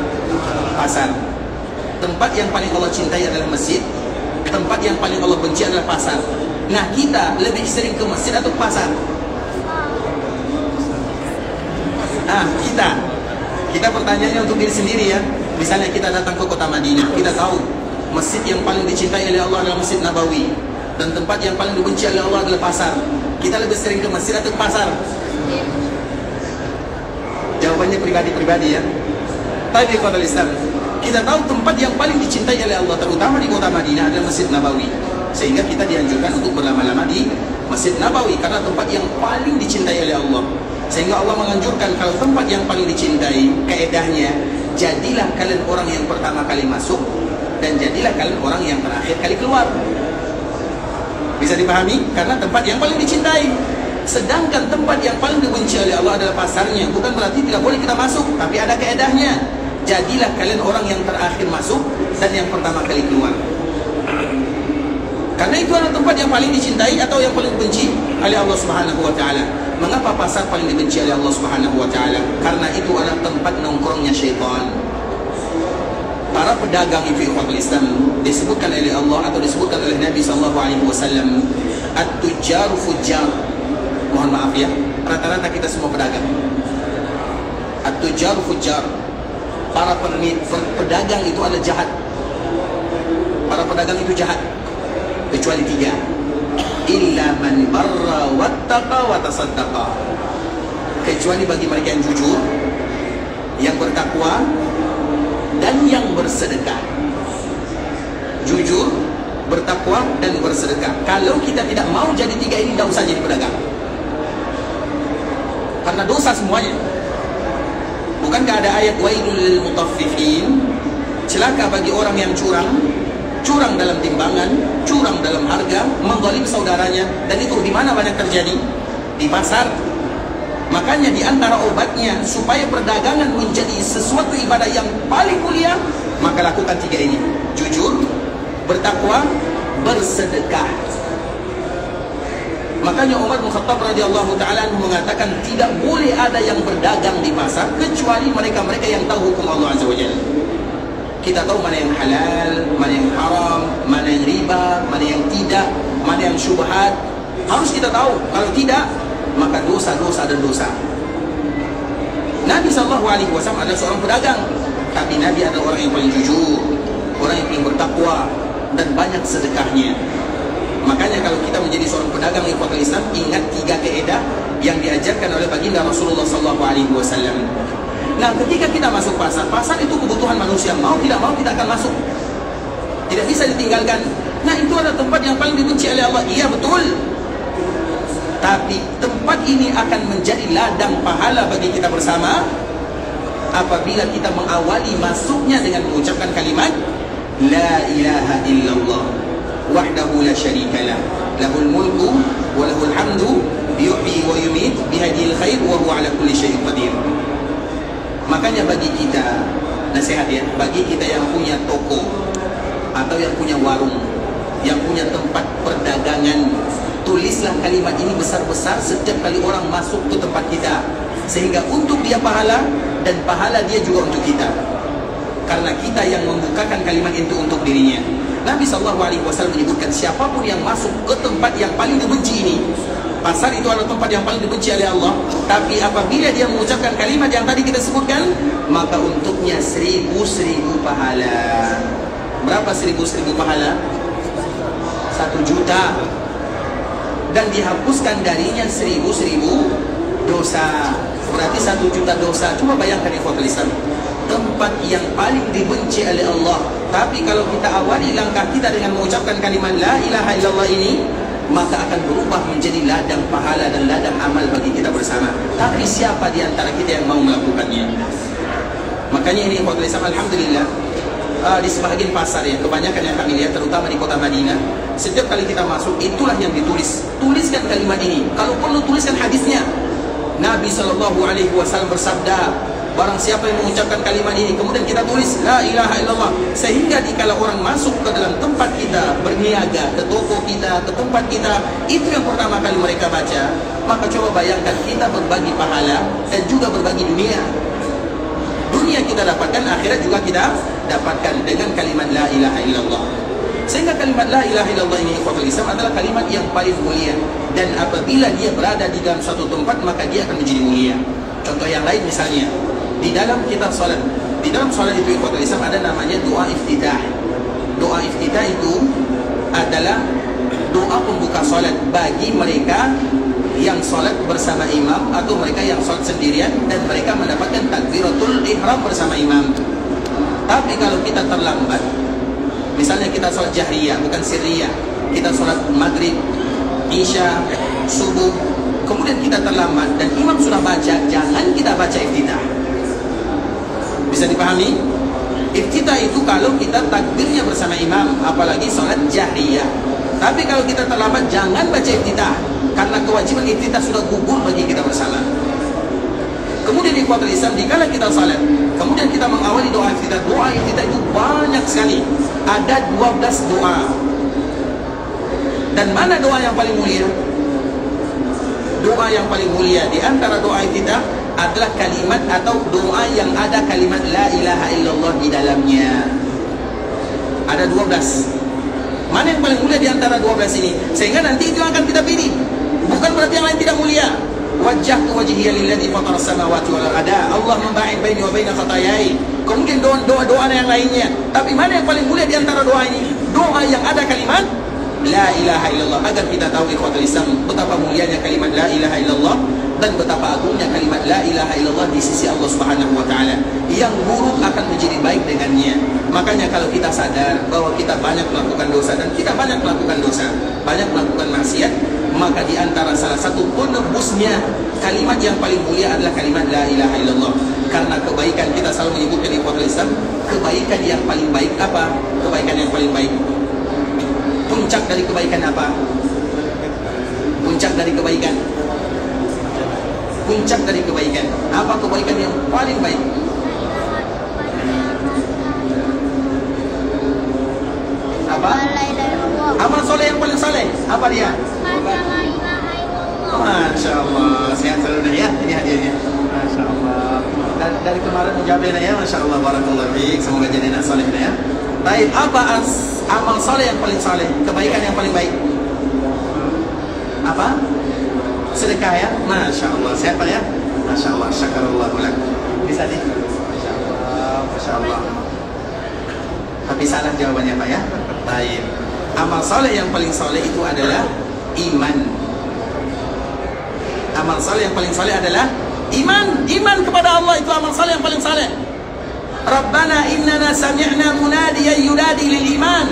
Pasar. Tempat yang paling Allah cintai adalah masjid. Tempat yang paling Allah benci adalah pasar. Nah, kita lebih sering ke masjid atau ke pasar? Kita pertanyaannya untuk diri sendiri ya. Misalnya kita datang ke kota Madinah, kita tahu masjid yang paling dicintai oleh Allah adalah Masjid Nabawi, dan tempat yang paling dibenci oleh Allah adalah pasar. Kita lebih sering ke masjid atau ke pasar? Jawabannya pribadi-pribadi ya. Tapi di kota Islam, kita tahu tempat yang paling dicintai oleh Allah, terutama di kota Madinah, adalah Masjid Nabawi. Sehingga kita dianjurkan untuk berlama-lama di Masjid Nabawi, karena tempat yang paling dicintai oleh Allah. Sehingga Allah menganjurkan, kalau tempat yang paling dicintai, kaedahnya, jadilah kalian orang yang pertama kali masuk, dan jadilah kalian orang yang terakhir kali keluar. Bisa dipahami? Karena tempat yang paling dicintai. Sedangkan tempat yang paling dibenci oleh Allah adalah pasarnya. Bukan berarti tidak boleh kita masuk, tapi ada kaedahnya. Jadilah kalian orang yang terakhir masuk dan yang pertama kali keluar. Karena itu adalah tempat yang paling dicintai atau yang paling dibenci oleh Allah Subhanahu wa taala. Mengapa pasar paling dibenci oleh Allah Subhanahu wa taala? Karena itu adalah tempat nongkrongnya syaitan. Para pedagang itu ikhwatul Islam disebutkan oleh Allah atau disebutkan oleh Nabi sallallahu alaihi wasallam, at-tujjaru fujjar. Mohon maaf ya, rata-rata kita semua pedagang. At-tujjaru fujjar. Para pedagang itu adalah jahat. Para pedagang itu jahat. Kecuali 3. Illa man barra wattaqa wa tasaddaqa. Kecuali bagi mereka yang jujur, yang bertakwa, dan yang bersedekah. Jujur, bertakwa, dan bersedekah. Kalau kita tidak mau jadi 3 ini, tidak usah jadi pedagang. Karena dosa semuanya. Bukankah ada ayat wailul lil mutaffifin? Celaka bagi orang yang curang dalam timbangan, curang dalam harga, mengzalim saudaranya. Dan itu di mana banyak terjadi? Di pasar. Makanya di antara obatnya supaya perdagangan menjadi sesuatu ibadah yang paling mulia, maka lakukan 3 ini: jujur, bertakwa, bersedekah. Makanya Umar bin Khattab radhiyallahu taala mengatakan tidak boleh ada yang berdagang di pasar kecuali mereka-mereka yang tahu hukum Allah Azza wa Jalla. Kita tahu mana yang halal, mana yang haram, mana yang riba, mana yang tidak, mana yang syubhat. Harus kita tahu. Kalau tidak, maka dosa-dosa dan dosa. Nabi SAW adalah seorang pedagang, tapi Nabi adalah orang yang paling jujur, orang yang paling bertakwa, dan banyak sedekahnya. Makanya kalau kita menjadi seorang pedagang ikhwatul Islam, ingat 3 kaedah yang diajarkan oleh baginda Rasulullah SAW. Nah, ketika kita masuk pasar, pasar itu kebutuhan manusia, mau tidak mau kita akan masuk, tidak bisa ditinggalkan. Nah, itu adalah tempat yang paling dibenci oleh Allah. Iya betul, tapi tempat ini akan menjadi ladang pahala bagi kita bersama apabila kita mengawali masuknya dengan mengucapkan kalimat La ilaha illallah wahdahu la syarikalah lahul mulku wa lahul hamdu yuhyi wa yumit bihadil khair wa huwa ala kulli syai'in qadir. Makanya bagi kita, nasihat ya, bagi kita yang punya toko atau yang punya warung, yang punya tempat perdagangan, tulislah kalimat ini besar-besar setiap kali orang masuk ke tempat kita, sehingga untuk dia pahala dan pahala dia juga untuk kita, karena kita yang membukakan kalimat itu untuk dirinya. Nabi SAW menyebutkan siapapun yang masuk ke tempat yang paling dibenci ini, pasar itu adalah tempat yang paling dibenci oleh Allah, tapi apabila dia mengucapkan kalimat yang tadi kita sebutkan, maka untuknya 1000 pahala. Berapa 1000 pahala? 1 juta. Dan dihapuskan darinya 1000 dosa. Berarti 1 juta dosa. Coba bayangkan ikhwatul Islam, tempat yang paling dibenci oleh Allah, tapi kalau kita awali langkah kita dengan mengucapkan kalimat La ilaha illallah ini, maka akan berubah menjadi ladang pahala dan ladang amal bagi kita bersama. Tapi siapa di antara kita yang mau melakukannya? Makanya ini ikhwatul Islam, alhamdulillah, di sebagian pasar ya, kebanyakan yang kami lihat, terutama di kota Madinah, setiap kali kita masuk, itulah yang ditulis. Tuliskan kalimat ini. Kalau perlu tuliskan hadisnya. Nabi SAW bersabda, barang siapa yang mengucapkan kalimat ini, kemudian kita tulis La ilaha illallah, sehingga dikala orang masuk ke dalam tempat kita, berniaga, ke toko kita, ke tempat kita, itu yang pertama kali mereka baca, maka coba bayangkan kita berbagi pahala dan juga berbagi dunia. Dunia kita dapatkan, akhirat juga kita dapatkan dengan kalimat La ilaha illallah. Sehingga kalimat La ilaha illallah ini ikhwatul Islam adalah kalimat yang paling mulia, dan apabila dia berada di dalam suatu tempat, maka dia akan menjadi mulia. Contoh yang lain misalnya, di dalam kita salat, di dalam salat itu ikhwatul Islam ada namanya doa iftitah. Doa iftitah itu adalah doa pembuka salat bagi mereka yang salat bersama imam atau mereka yang salat sendirian dan mereka mendapatkan takbiratul ihram bersama imam. Tapi kalau kita terlambat, misalnya kita salat jahriyah bukan sirriyah, kita salat maghrib, isya, subuh, kemudian kita terlambat dan imam sudah baca, jangan kita baca iftitah. Bisa dipahami? Iftitah itu kalau kita takbirnya bersama imam, apalagi salat jahriyah. Tapi kalau kita terlambat, jangan baca iftitah, karena kewajiban iftitah sudah gugur bagi kita bersama. Kemudian di ikhwatul Islam, dikala kita salat, kemudian kita mengawali doa iftitah. Doa iftitah itu banyak sekali, ada 12 doa. Dan mana doa yang paling mulia? Doa yang paling mulia di antara doa iftitah adalah kalimat atau doa yang ada kalimat La ilaha illallah di dalamnya. Ada 12. Mana yang paling mulia di antara 12 ini? Sehingga nanti itu yang akan kita pilih. Bukan berarti yang lain tidak mulia. Wajjahtu wajhiya lilladzi fatara samawati wal arda. Allah memba'id baini wa baina khatayai. Kemudian doa-doa yang lainnya. Tapi mana yang paling mulia di antara doa ini? Doa yang ada kalimat La ilaha illallah. Agar kita tahu ikhwatul Islam betapa mulianya kalimat La ilaha illallah dan betapa agungnya kalimat La ilaha illallah di sisi Allah Subhanahu wa taala. Yang buruk akan menjadi baik dengannya. Makanya kalau kita sadar bahwa kita banyak melakukan dosa dan kita banyak melakukan dosa, banyak melakukan maksiat, maka di antara salah satu penebusnya kalimat yang paling mulia adalah kalimat La ilaha illallah. Karena kebaikan, kita selalu menyebutkan di ikhwatul Islam, kebaikan yang paling baik apa? Kebaikan yang paling baik, puncak dari kebaikan apa? Puncak dari kebaikan, puncak dari kebaikan apa? Kebaikan yang paling baik. Apa? Amal soleh yang paling soleh apa dia? Masya Allah, sehat selalu ya. Ini hadiahnya. Masya Allah. Dari kemarin menjawabnya ya, Masya Allah, barakallahu fiik. Semoga jadi anak soleh ya. Baik, apa amal soleh yang paling soleh? Kebaikan yang paling baik apa? Sedekah ya. Masya Allah, sehat Pak ya. Masya Allah, syakarullah lak. Bisa nih. Masya Allah, Masya Allah. Tapi salah jawabannya Pak ya. Baik. Amal soleh yang paling soleh itu adalah iman. Amal soleh yang paling soleh adalah iman. Iman kepada Allah itu amal soleh yang paling soleh. Rabbana innana sami'na munadiyan yunadi lil iman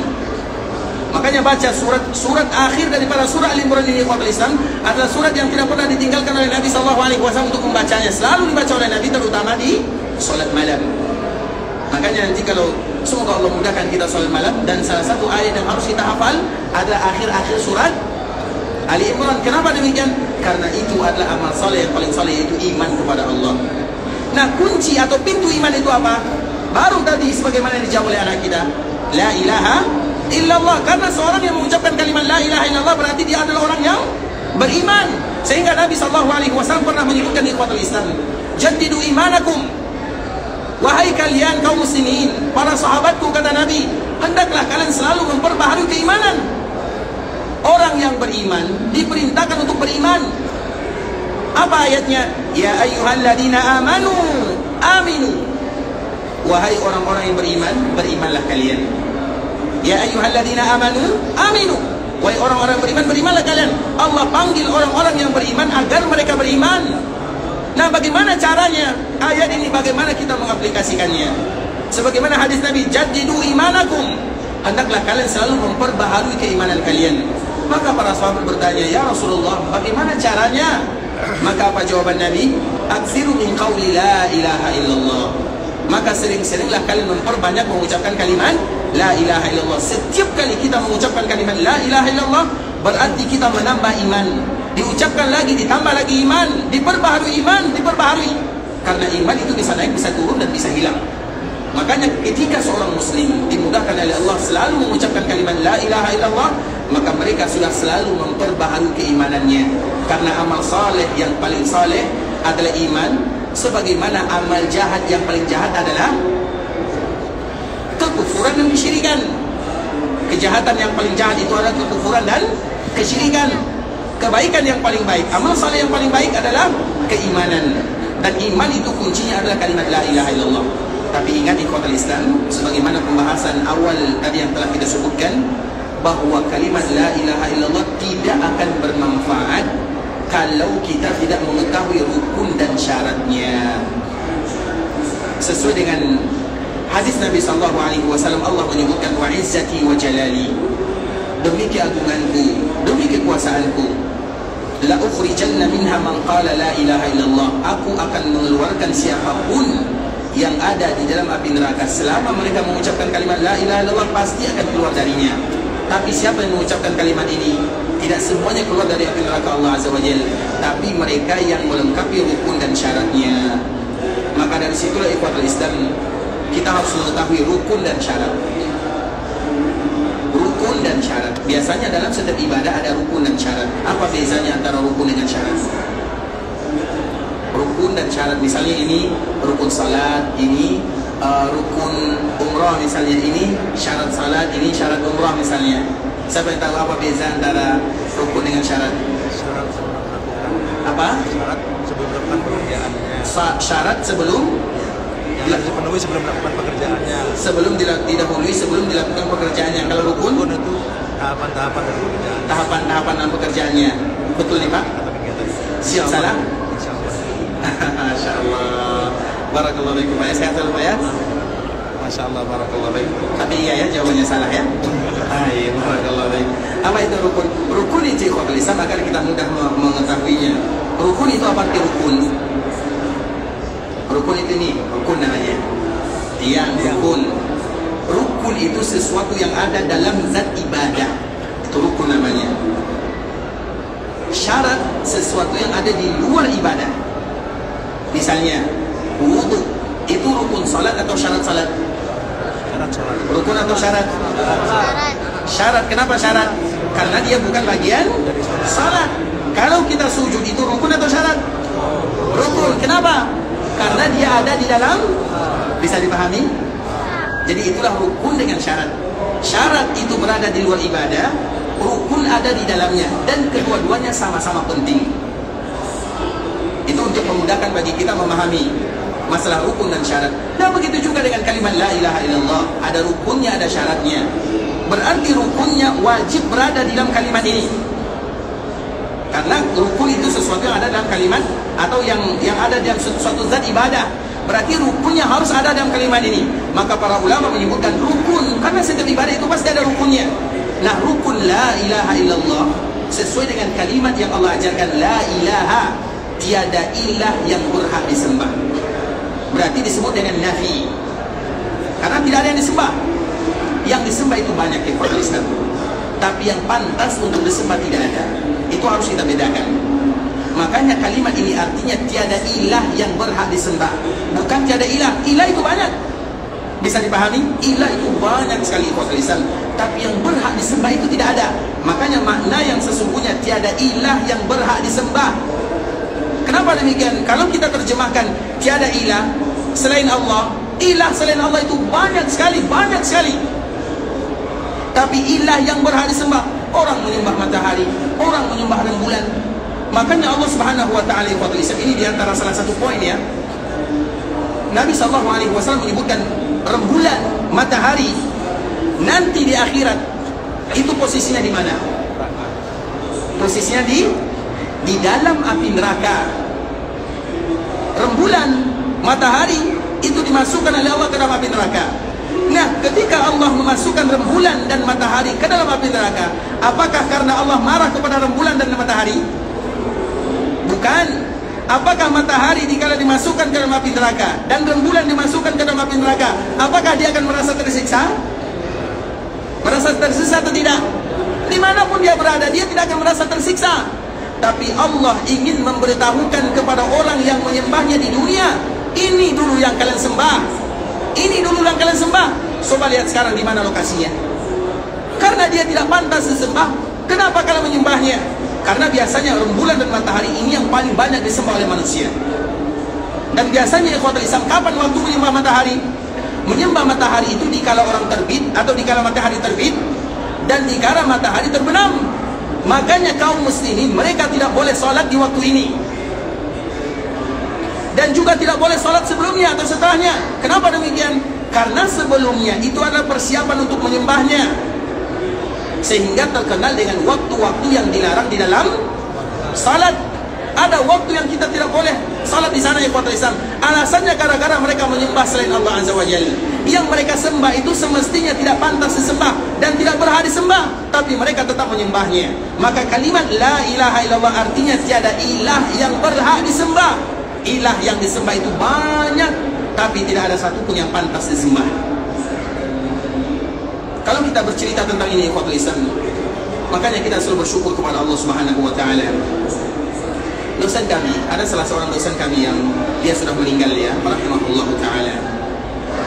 Makanya baca surat akhir daripada surah Al-Imran ini, ikhwatul Islam, adalah surat yang tidak pernah ditinggalkan oleh Nabi SAW untuk membacanya. Selalu dibaca oleh Nabi, terutama di solat malam. Makanya nanti kalau semoga Allah mudahkan kita solat malam, dan salah satu ayat yang harus kita hafal adalah akhir-akhir surat Ali Imran. Kenapa demikian? Karena itu adalah amal soleh yang paling soleh, yaitu iman kepada Allah. Nah, kunci atau pintu iman itu apa? Baru tadi sebagaimana dijawab oleh anak kita, la ilaha illallah. Karena seorang yang mengucapkan kalimat la ilaha illallah berarti dia adalah orang yang beriman. Sehingga Nabi SAW pernah menyebutkan ikhwatul Islam, jaddidu imanakum, wahai kalian kaum muslimin, para sahabatku, kata Nabi, hendaklah kalian selalu memperbaharui keimanan. Orang yang beriman diperintahkan untuk beriman. Apa ayatnya? Ya ayyuhalladzina amanu aminu, wahai orang-orang yang beriman, berimanlah kalian. Ya ayyuhalladzina amanu aminu, wahai orang-orang beriman, berimanlah kalian. Allah panggil orang-orang yang beriman agar mereka beriman. Nah, bagaimana caranya? Ayat ini bagaimana kita mengaplikasikannya? Sebagaimana hadis Nabi, jaddidu imanakum, hendaklah kalian selalu memperbaharui keimanan kalian. Maka para sahabat bertanya, ya Rasulullah, bagaimana caranya? Maka apa jawaban Nabi? Aksiru min qawli la ilaha illallah. Maka sering-seringlah kalian memperbanyak mengucapkan kalimat la ilaha illallah. Setiap kali kita mengucapkan kalimat la ilaha illallah, berarti kita menambah iman. Diucapkan lagi, ditambah lagi iman, diperbaharui iman, diperbaharui. Karena iman itu bisa naik, bisa turun, dan bisa hilang. Makanya ketika seorang muslim dimudahkan oleh Allah selalu mengucapkan kalimat la ilaha illallah, maka mereka sudah selalu memperbaharui keimanannya. Karena amal saleh yang paling saleh adalah iman, sebagaimana amal jahat yang paling jahat adalah kekufuran dan kesyirikan. Kejahatan yang paling jahat itu adalah kekufuran dan kesyirikan. Kebaikan yang paling baik, amal saleh yang paling baik adalah keimanan. Dan iman itu kuncinya adalah kalimat la ilaha illallah. Tapi ingat ikhwatul Islam, sebagaimana pembahasan awal tadi yang telah kita sebutkan, bahwa kalimat la ilaha illallah tidak akan bermanfaat kalau kita tidak mengetahui rukun dan syaratnya. Sesuai dengan hadis Nabi SAW, Allah menyebutkan, wa izzati wa jalali, demi keagunganku, demi kekuasaanku, la ukhrijanna minha man qala la ilaha illallah, aku akan mengeluarkan siapapun yang ada di dalam api neraka selama mereka mengucapkan kalimat la ilaha illallah, pasti akan keluar darinya. Tapi siapa yang mengucapkan kalimat ini? Tidak semuanya keluar dari api neraka Allah Azza wa Jalla, tapi mereka yang melengkapi rukun dan syaratnya. Maka dari situlah ikhwatul Islam, kita harus mengetahui rukun dan syarat. Rukun dan syarat. Biasanya dalam setiap ibadah ada rukun dan syarat. Apa bezanya antara rukun dengan syarat? Rukun dan syarat, misalnya ini rukun salat, ini rukun umrah, misalnya ini syarat salat, ini syarat umrah misalnya. Siapa yang tahu apa beza antara rukun dengan syarat? Syarat sebelum melakukan Apa? Syarat sebelum melakukan pekerjaannya. Syarat sebelum Yang harus dipenuhi sebelum melakukan pekerjaannya. Sebelum didahului sebelum dilakukan pekerjaannya. Kalau rukun itu tahapan-tahapan dari pekerjaan. Tahapan-tahapan dalam pekerjaannya. Betul nih Pak? Atau kegiatan. Siap salah? Insyaallah. Masya Allah. Barakallahu fiikum. Pak, sehat selalu Pak ya? Masya Allah, barakallahu fiik. Tapi iya ya, jawabannya salah ya? Hai, barakallahu fiik. Apa itu rukun? Rukun itu ikhwatul Islam agar kita mudah mengetahuinya. Rukun itu apa arti rukun? Rukun itu nih, rukun namanya. Yang rukun. Rukun itu sesuatu yang ada dalam zat ibadah. Itu rukun namanya. Syarat sesuatu yang ada di luar ibadah. Misalnya, wudu itu rukun salat atau syarat salat? Syarat salat. Rukun atau syarat? Syarat. Syarat. Kenapa syarat? Karena dia bukan bagian salat. Kalau kita sujud itu rukun atau syarat? Rukun. Kenapa? Karena dia ada di dalam. Bisa dipahami? Jadi itulah rukun dengan syarat. Syarat itu berada di luar ibadah, rukun ada di dalamnya, dan kedua-duanya sama-sama penting. Itu untuk memudahkan bagi kita memahami masalah rukun dan syarat. Nah, begitu juga dengan kalimat la ilaha illallah, ada rukunnya, ada syaratnya. Berarti rukunnya wajib berada di dalam kalimat ini. Karena rukun itu sesuatu yang ada dalam kalimat, atau yang ada dalam suatu zat ibadah. Berarti rukunnya harus ada dalam kalimat ini. Maka para ulama menyebutkan rukun, karena setiap ibadah itu pasti ada rukunnya. Nah, rukun la ilaha illallah sesuai dengan kalimat yang Allah ajarkan, la ilaha, tiada ilah yang berhak disembah. Berarti disebut dengan nafi, karena tidak ada yang disembah. Yang disembah itu banyak di Islam, tapi yang pantas untuk disembah tidak ada. Itu harus kita bedakan. Makanya kalimat ini artinya tiada ilah yang berhak disembah, bukan tiada ilah. Ilah itu banyak, bisa dipahami? Ilah itu banyak sekali di Islam, tapi yang berhak disembah itu tidak ada. Makanya makna yang sesungguhnya tiada ilah yang berhak disembah. Kenapa demikian? Kalau kita terjemahkan tiada ilah selain Allah, ilah selain Allah itu banyak sekali, banyak sekali. Tapi ilah yang berhak disembah, orang menyembah matahari, orang menyembah rembulan. Makanya Allah Subhanahu wa taala ini diantara salah satu poin ya. Nabi SAW menyebutkan rembulan, matahari nanti di akhirat itu posisinya di mana? Posisinya di dalam api neraka. Rembulan, matahari itu dimasukkan oleh Allah ke dalam api neraka. Nah, ketika Allah memasukkan rembulan dan matahari ke dalam api neraka, apakah karena Allah marah kepada rembulan dan matahari? Bukan. Apakah matahari dikala dimasukkan ke dalam api neraka dan rembulan dimasukkan ke dalam api neraka, apakah dia akan merasa tersiksa? Merasa tersiksa atau tidak? Dimanapun dia berada, dia tidak akan merasa tersiksa. Tapi Allah ingin memberitahukan kepada orang yang menyembahnya di dunia, ini dulu yang kalian sembah, ini dulu yang kalian sembah. Coba lihat sekarang di mana lokasinya. Karena dia tidak pantas disembah, kenapa kalian menyembahnya? Karena biasanya rembulan dan matahari ini yang paling banyak disembah oleh manusia. Dan biasanya ikhwatul Islam, kapan waktu menyembah matahari? Menyembah matahari itu dikala orang terbit atau dikala matahari terbit dan dikala matahari terbenam. Makanya kaum muslimin mereka tidak boleh sholat di waktu ini, dan juga tidak boleh sholat sebelumnya atau setelahnya. Kenapa demikian? Karena sebelumnya itu adalah persiapan untuk menyembahnya, sehingga terkenal dengan waktu-waktu yang dilarang di dalam salat. Ada waktu yang kita tidak boleh salat di sana, ikhwatul Islam. Alasannya gara-gara mereka menyembah selain Allah Azza wa Jalla. Yang mereka sembah itu semestinya tidak pantas disembah dan tidak berhak disembah, tapi mereka tetap menyembahnya. Maka kalimat la ilaha illallah artinya tiada ilah yang berhak disembah. Ilah yang disembah itu banyak, tapi tidak ada satupun yang pantas disembah. Kalau kita bercerita tentang ini ikhwatul Islam, makanya kita selalu bersyukur kepada Allah Subhanahu wa taala. Dosen kami, ada salah seorang dosen kami yang dia sudah meninggal ya, rahimahullah taala.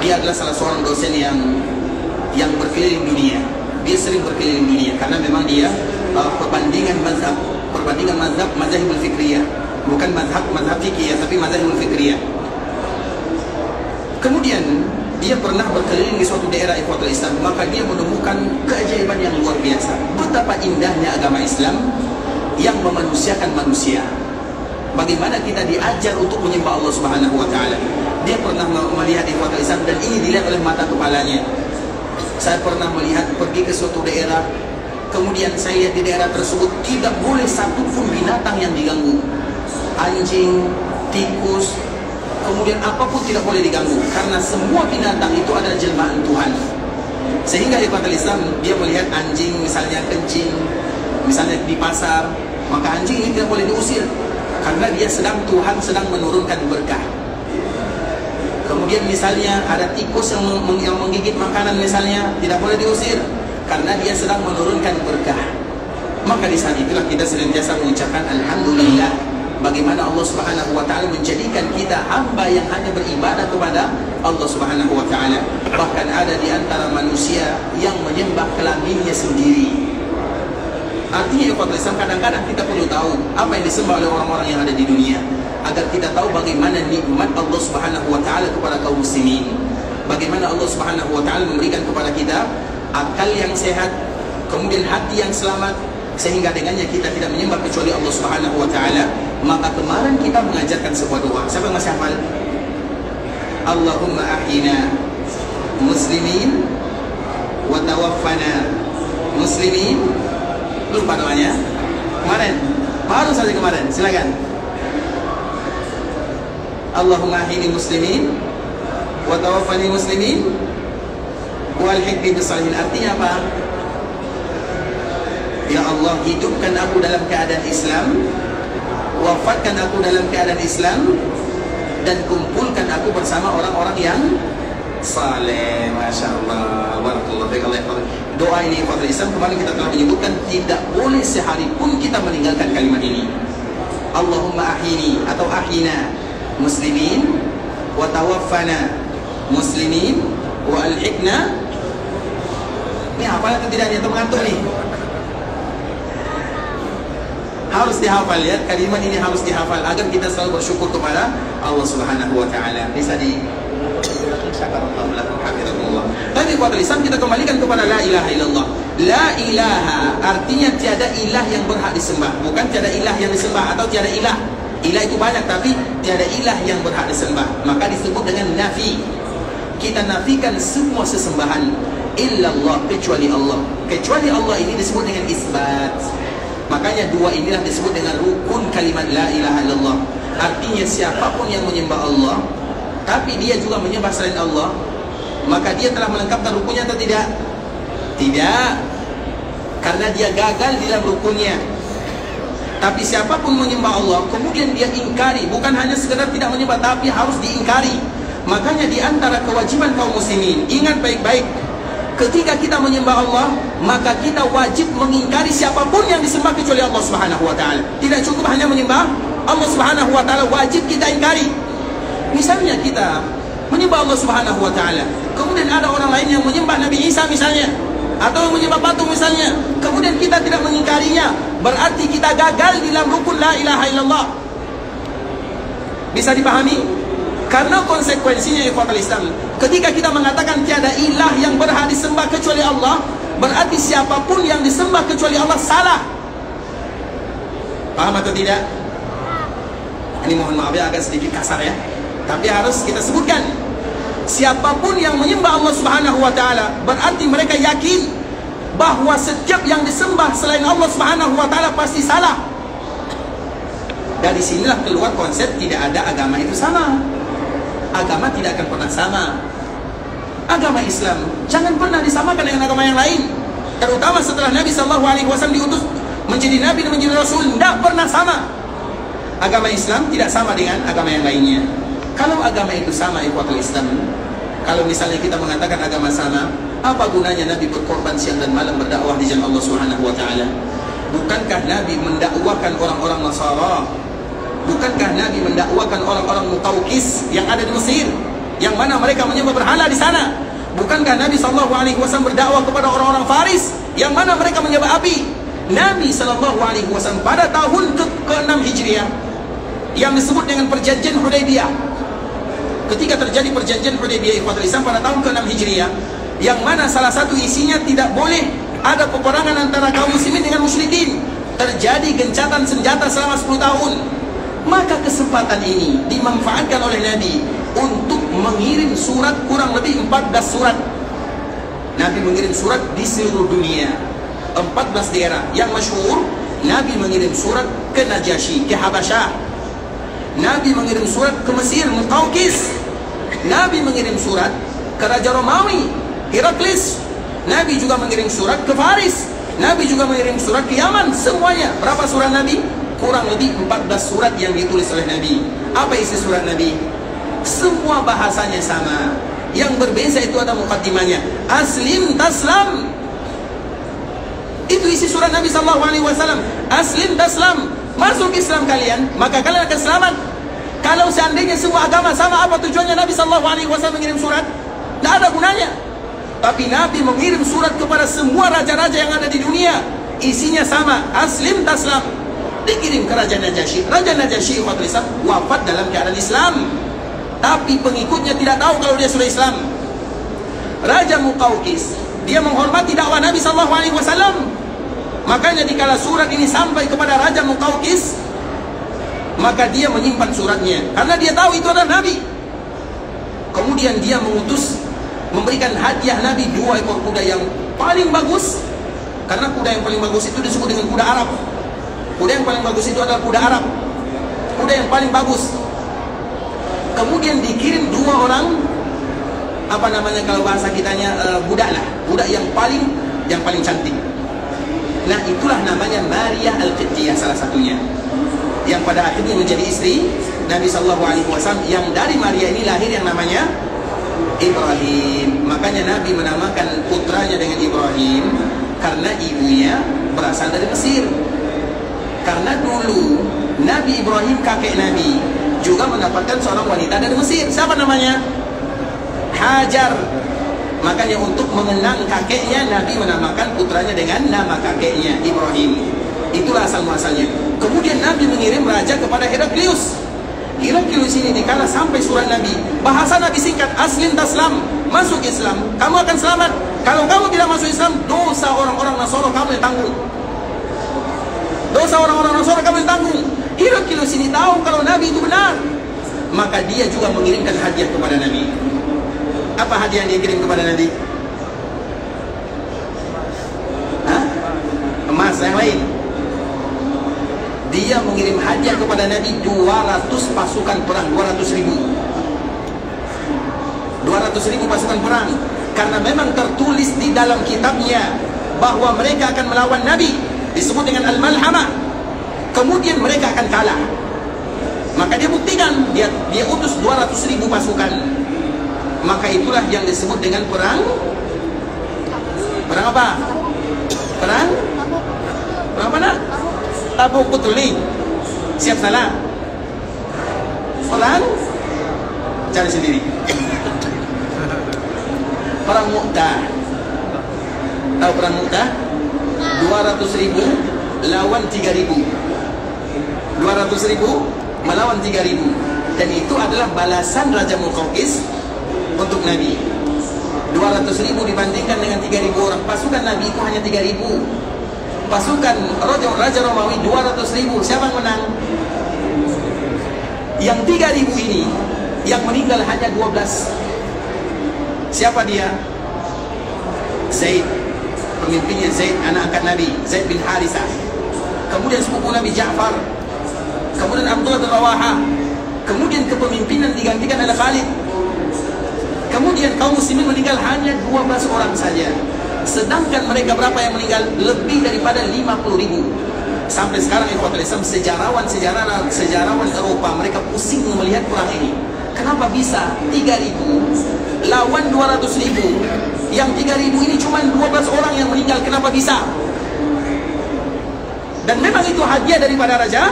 Dia adalah salah seorang dosen yang berkeliling dunia. Dia sering berkeliling dunia karena memang dia perbandingan mazhab mazhabul fikriyah, bukan mazhab fikih ya, tapi mazhabul fikriyah. Kemudian dia pernah berkeliling di suatu daerah ikhwatul Islam, maka dia menemukan keajaiban yang luar biasa. Betapa indahnya agama Islam yang memanusiakan manusia. Bagaimana kita diajar untuk menyembah Allah Subhanahu wa taala. Dia pernah melihat ikhwatul Islam, dan ini dilihat oleh mata kepalanya. Saya pernah melihat pergi ke suatu daerah, kemudian saya lihat di daerah tersebut tidak boleh satupun binatang yang diganggu. Anjing, tikus, kemudian apapun tidak boleh diganggu, karena semua binatang itu adalah jelmaan Tuhan. Sehingga ikhwatul Islam, dia melihat anjing misalnya kencing, misalnya di pasar, maka anjing ini tidak boleh diusir, karena dia Tuhan sedang menurunkan berkah. Kemudian misalnya ada tikus yang menggigit makanan misalnya, tidak boleh diusir, karena dia sedang menurunkan berkah. Maka di saat itulah kita senantiasa mengucapkan alhamdulillah, bagaimana Allah Subhanahu wa taala menjadikan kita hamba yang hanya beribadah kepada Allah Subhanahu wa taala. Bahkan ada di antara manusia yang menyembah kelaminnya sendiri. Artinya Islam, kadang-kadang kita perlu tahu apa yang disembah oleh orang-orang yang ada di dunia, agar kita tahu bagaimana nikmat Allah Subhanahu wa taala kepada kaum muslimin. Bagaimana Allah Subhanahu wa taala memberikan kepada kita akal yang sehat, kemudian hati yang selamat, sehingga dengannya kita tidak menyembah kecuali Allah Subhanahu wa taala. Maka kemarin kita mengajarkan sebuah doa. Siapa yang masih hafal? Allahumma ahyina muslimin wa tawaffana muslimin. Lupa doanya kemarin, baru saja kemarin. Silakan. Allahumma ahyini muslimin wa tawaffani muslimin wa alhiqni bis salihin. Artinya apa? Ya Allah, hidupkan aku dalam keadaan Islam, wafatkan aku dalam keadaan Islam, dan kumpulkan aku bersama orang-orang yang saleh. Masya Allah, barakallahu fiik. Doa ini ikhwatul Islam, kemarin kita telah menyebutkan tidak boleh sehari pun kita meninggalkan kalimat ini. Allahumma ahyini atau ahyina muslimin wa tawaffana muslimin wa alhiqna. Ini hafal atau tidak nih, atau mengantuk nih? Harus dihafal ya, kalimat ini harus dihafal agar kita selalu bersyukur kepada Allah Subhanahu wa taala. Bisa di Tapi buat Islam kita kembalikan kepada la ilaha illallah. La ilaha artinya tiada ilah yang berhak disembah, bukan tiada ilah yang disembah atau tiada ilah. Ilah itu banyak tapi tiada ilah yang berhak disembah. Maka disebut dengan nafi. Kita nafikan semua sesembahan illallah, kecuali Allah. Kecuali Allah ini disebut dengan isbat. Makanya dua inilah disebut dengan rukun kalimat la ilaha illallah. Artinya siapapun yang menyembah Allah tapi dia juga menyembah selain Allah, maka dia telah melengkapkan rukunnya atau tidak? Tidak, karena dia gagal di dalam rukunnya. Tapi siapapun menyembah Allah kemudian dia ingkari, bukan hanya sekedar tidak menyembah tapi harus diingkari. Makanya di antara kewajiban kaum muslimin, ingat baik-baik, ketika kita menyembah Allah, maka kita wajib mengingkari siapapun yang disembah kecuali Allah Subhanahu wa taala. Tidak cukup hanya menyembah Allah Subhanahu wa taala, wajib kita ingkari. Misalnya kita menyembah Allah Subhanahu wa taala, kemudian ada orang lain yang menyembah Nabi Isa misalnya, atau menyembah patung misalnya, kemudian kita tidak mengingkarinya, berarti kita gagal di dalam rukun la ilaha illallah. Bisa dipahami? Karena konsekuensinya ikhwatul Islam, ketika kita mengatakan tiada ilah yang berhak disembah kecuali Allah, berarti siapapun yang disembah kecuali Allah salah. Paham atau tidak? Ini mohon maaf ya, agak sedikit kasar ya, tapi harus kita sebutkan. Siapapun yang menyembah Allah Subhanahu wa taala, berarti mereka yakin bahwa setiap yang disembah selain Allah Subhanahu wa taala pasti salah. Dari sinilah keluar konsep tidak ada agama itu sama. Agama tidak akan pernah sama. Agama Islam jangan pernah disamakan dengan agama yang lain. Terutama setelah Nabi SAW diutus menjadi Nabi dan menjadi Rasul, tidak pernah sama. Agama Islam tidak sama dengan agama yang lainnya. Kalau agama itu sama ikhwatul Islam, kalau misalnya kita mengatakan agama sama, apa gunanya Nabi berkorban siang dan malam berdakwah di jalan Allah Subhanahu wa taala? Bukankah Nabi mendakwakan orang-orang Nasara? Bukankah Nabi mendakwakan orang-orang Muqawqis yang ada di Mesir, yang mana mereka menyembah berhala di sana? Bukankah Nabi SAW berdakwah kepada orang-orang Faris, yang mana mereka menyembah api? Nabi SAW pada tahun ke-6 Hijriah, yang disebut dengan perjanjian Hudaybiyah, ketika terjadi perjanjian Hudaybiyah ikhwatul Islam pada tahun ke-6 Hijriah, yang mana salah satu isinya tidak boleh ada peperangan antara kaum muslimin dengan musyrikin, terjadi gencatan senjata selama 10 tahun. Maka kesempatan ini dimanfaatkan oleh Nabi untuk mengirim surat, kurang lebih 14 surat. Nabi mengirim surat di seluruh dunia, 14 daerah. Yang masyhur, Nabi mengirim surat ke Najasyi, ke Habasyah. Nabi mengirim surat ke Mesir, Muqawqis. Nabi mengirim surat ke Raja Romawi, Heraklius. Nabi juga mengirim surat ke Faris. Nabi juga mengirim surat ke Yaman. Semuanya berapa surat Nabi? Kurang lebih 14 surat yang ditulis oleh Nabi. Apa isi surat Nabi? Semua bahasanya sama. Yang berbeza itu ada muqaddimahnya. Aslim taslam. Itu isi surat Nabi SAW. Aslim taslam. Masuk Islam kalian, maka kalian akan selamat. Kalau seandainya semua agama sama, apa tujuannya Nabi SAW mengirim surat? Tidak ada gunanya. Tapi Nabi mengirim surat kepada semua raja-raja yang ada di dunia. Isinya sama. Aslim taslam. Dikirim ke Raja Najasyi. Raja Najasyi wafat dalam keadaan Islam, tapi pengikutnya tidak tahu kalau dia sudah Islam. Raja Muqawqis, dia menghormati dakwah Nabi SAW. Makanya dikala surat ini sampai kepada Raja Muqawqis, maka dia menyimpan suratnya, karena dia tahu itu adalah Nabi. Kemudian dia mengutus, memberikan hadiah Nabi 2 ekor kuda yang paling bagus. Karena kuda yang paling bagus itu disebut dengan kuda Arab. Kuda yang paling bagus itu adalah kuda Arab, kuda yang paling bagus. Kemudian dikirim 2 orang, apa namanya kalau bahasa kitanya, budak lah, budak yang paling cantik. Nah, itulah namanya Maria Al-Qibtiyah salah satunya, yang pada akhirnya menjadi istri Nabi SAW, yang dari Maria ini lahir yang namanya Ibrahim. Makanya Nabi menamakan putranya dengan Ibrahim karena ibunya berasal dari Mesir. Karena dulu Nabi Ibrahim, kakek Nabi, juga mendapatkan seorang wanita dari Mesir. Siapa namanya? Hajar. Makanya untuk mengenang kakeknya, Nabi menamakan putranya dengan nama kakeknya, Ibrahim. Itulah asal muasalnya. Kemudian Nabi mengirim raja kepada Heraklius. Heraklius ini dikala sampai surat Nabi, bahasa Nabi singkat, aslim taslam, masuk Islam, kamu akan selamat. Kalau kamu tidak masuk Islam, dosa orang-orang Nasara kamu yang tanggung. Dosa orang-orang Nasara kamu yang tanggung. Heraklius ini tahu kalau Nabi itu benar, maka dia juga mengirimkan hadiah kepada Nabi. Apa hadiah yang dia kirim kepada Nabi? Hah? Emas yang lain. Dia mengirim hadiah kepada Nabi 200 pasukan perang, 200.000 pasukan perang. Karena memang tertulis di dalam kitabnya bahwa mereka akan melawan Nabi, disebut dengan Al-Malhamah. Kemudian mereka akan kalah. Maka dia buktikan, dia utus 200.000 pasukan. Maka itulah yang disebut dengan perang apa? Perang mana? Tabuk Putuli. Siap salah. Perang cari sendiri. Perang Mu'tah. Tahu perang Mu'tah? 200.000 lawan 3.000. 200.000 melawan 3.000. Dan itu adalah balasan Raja Muqawqis untuk Nabi. 200.000 dibandingkan dengan 3.000 orang. Pasukan Nabi itu hanya 3.000. Pasukan Raja Romawi 200.000. Siapa yang menang? Yang 3.000 ini, yang meninggal hanya 12. Siapa dia? Zaid. Pemimpinnya Zaid, anak angkat Nabi, Zaid bin Harisah. Kemudian sepupu Nabi Ja'far. Kemudian Abdullah bin Rawahah. Kemudian kepemimpinan digantikan oleh Khalid. Kemudian kaum muslimin meninggal hanya 12 orang saja. Sedangkan mereka berapa yang meninggal? Lebih daripada 50.000. Sampai sekarang ikhwatul Islam, sejarawan Eropa, mereka pusing melihat perang ini. Kenapa bisa 3.000 lawan 200.000? Yang 3.000 ini cuma 12 orang yang meninggal. Kenapa bisa? Dan memang itu hadiah daripada Raja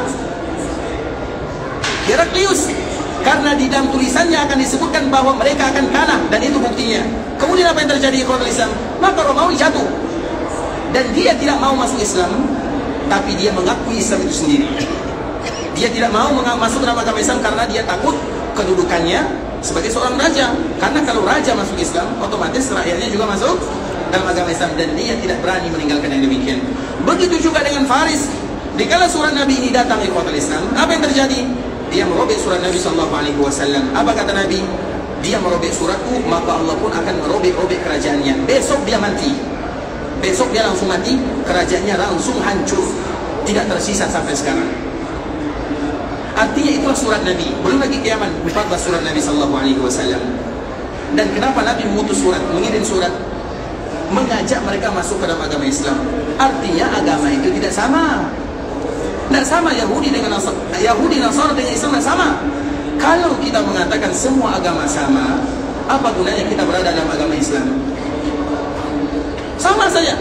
Heraklius. Karena di dalam tulisannya akan disebutkan bahwa mereka akan kalah, dan itu buktinya. Kemudian apa yang terjadi ikhwatul Islam? Maka Romawi jatuh, dan dia tidak mau masuk Islam, tapi dia mengakui Islam itu sendiri. Dia tidak mau masuk dalam agama Islam karena dia takut kedudukannya sebagai seorang raja. Karena kalau raja masuk Islam, otomatis rakyatnya juga masuk dalam agama Islam, dan dia tidak berani meninggalkan yang demikian. Begitu juga dengan Faris. Dikala surat Nabi ini datang ikhwatul Islam, apa yang terjadi? Dia merobek surat Nabi SAW. Apa kata Nabi? Dia merobek suratku, maka Allah pun akan merobek-robek kerajaannya. Besok dia mati. Besok dia langsung mati, kerajaannya langsung hancur, tidak tersisa sampai sekarang. Artinya itulah surat Nabi. Belum lagi kiamat, 14 surat Nabi SAW. Dan kenapa Nabi mengutus surat, mengirim surat? Mengajak mereka masuk ke dalam agama Islam. Artinya agama itu tidak sama. Tidak sama Yahudi dengan Nasara. Yahudi Nasara dengan Islam tidak sama. Kalau kita mengatakan semua agama sama, apa gunanya kita berada dalam agama Islam? Sama saja.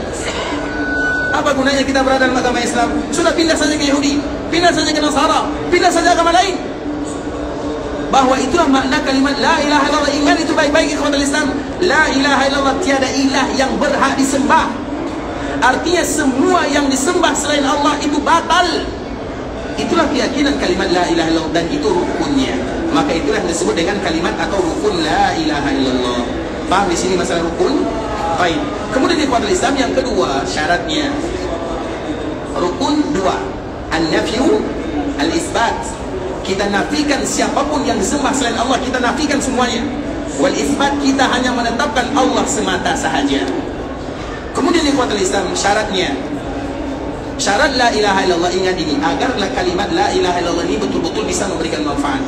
Apa gunanya kita berada dalam agama Islam? Sudah pindah saja ke Yahudi, pindah saja ke Nasara, pindah saja agama lain. Bahwa itulah makna kalimat La ilaha illallah. Ingat itu baik-baik ikhwatul Islam. La ilaha illallah, tiada ilah yang berhak disembah. Artinya semua yang disembah selain Allah itu batal. Itulah keyakinan kalimat La ilaha illallah, dan itu rukunnya. Maka itulah yang disebut dengan kalimat atau rukun La ilaha illallah. Paham di sini masalah rukun? Baik. Kemudian di kuadran Islam yang kedua syaratnya, rukun 2, an-nafyu al-isbat. Kita nafikan siapapun yang disembah selain Allah, kita nafikan semuanya. Wal isbat, kita hanya menetapkan Allah semata sahaja. Kemudian di kuadran Islam syaratnya, syarat La ilaha illallah, ingat ini, agarlah kalimat La ilaha illallah ini betul-betul bisa memberikan manfaat.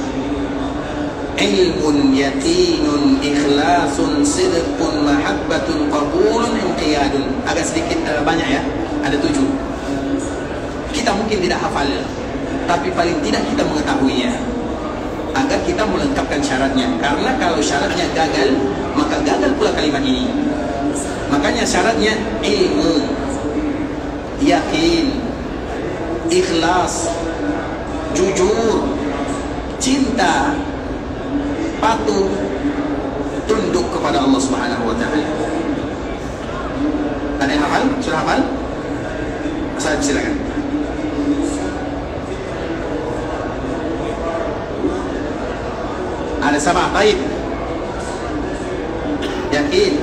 Ilmun yakinun ikhlasun sidqun mahabbatun qabulun inqiyadun. Agak sedikit banyak ya. Ada 7. Kita mungkin tidak hafal, tapi paling tidak kita mengetahuinya, agar kita melengkapkan syaratnya. Karena kalau syaratnya gagal, maka gagal pula kalimat ini. Makanya syaratnya ilmu, yakin, ikhlas, jujur, cinta, patuh, tunduk kepada Allah Subhanahu wa taala. Ada yang hafal? Sudah hafal? Saya silakan. Ada sabah, baik. Yakin.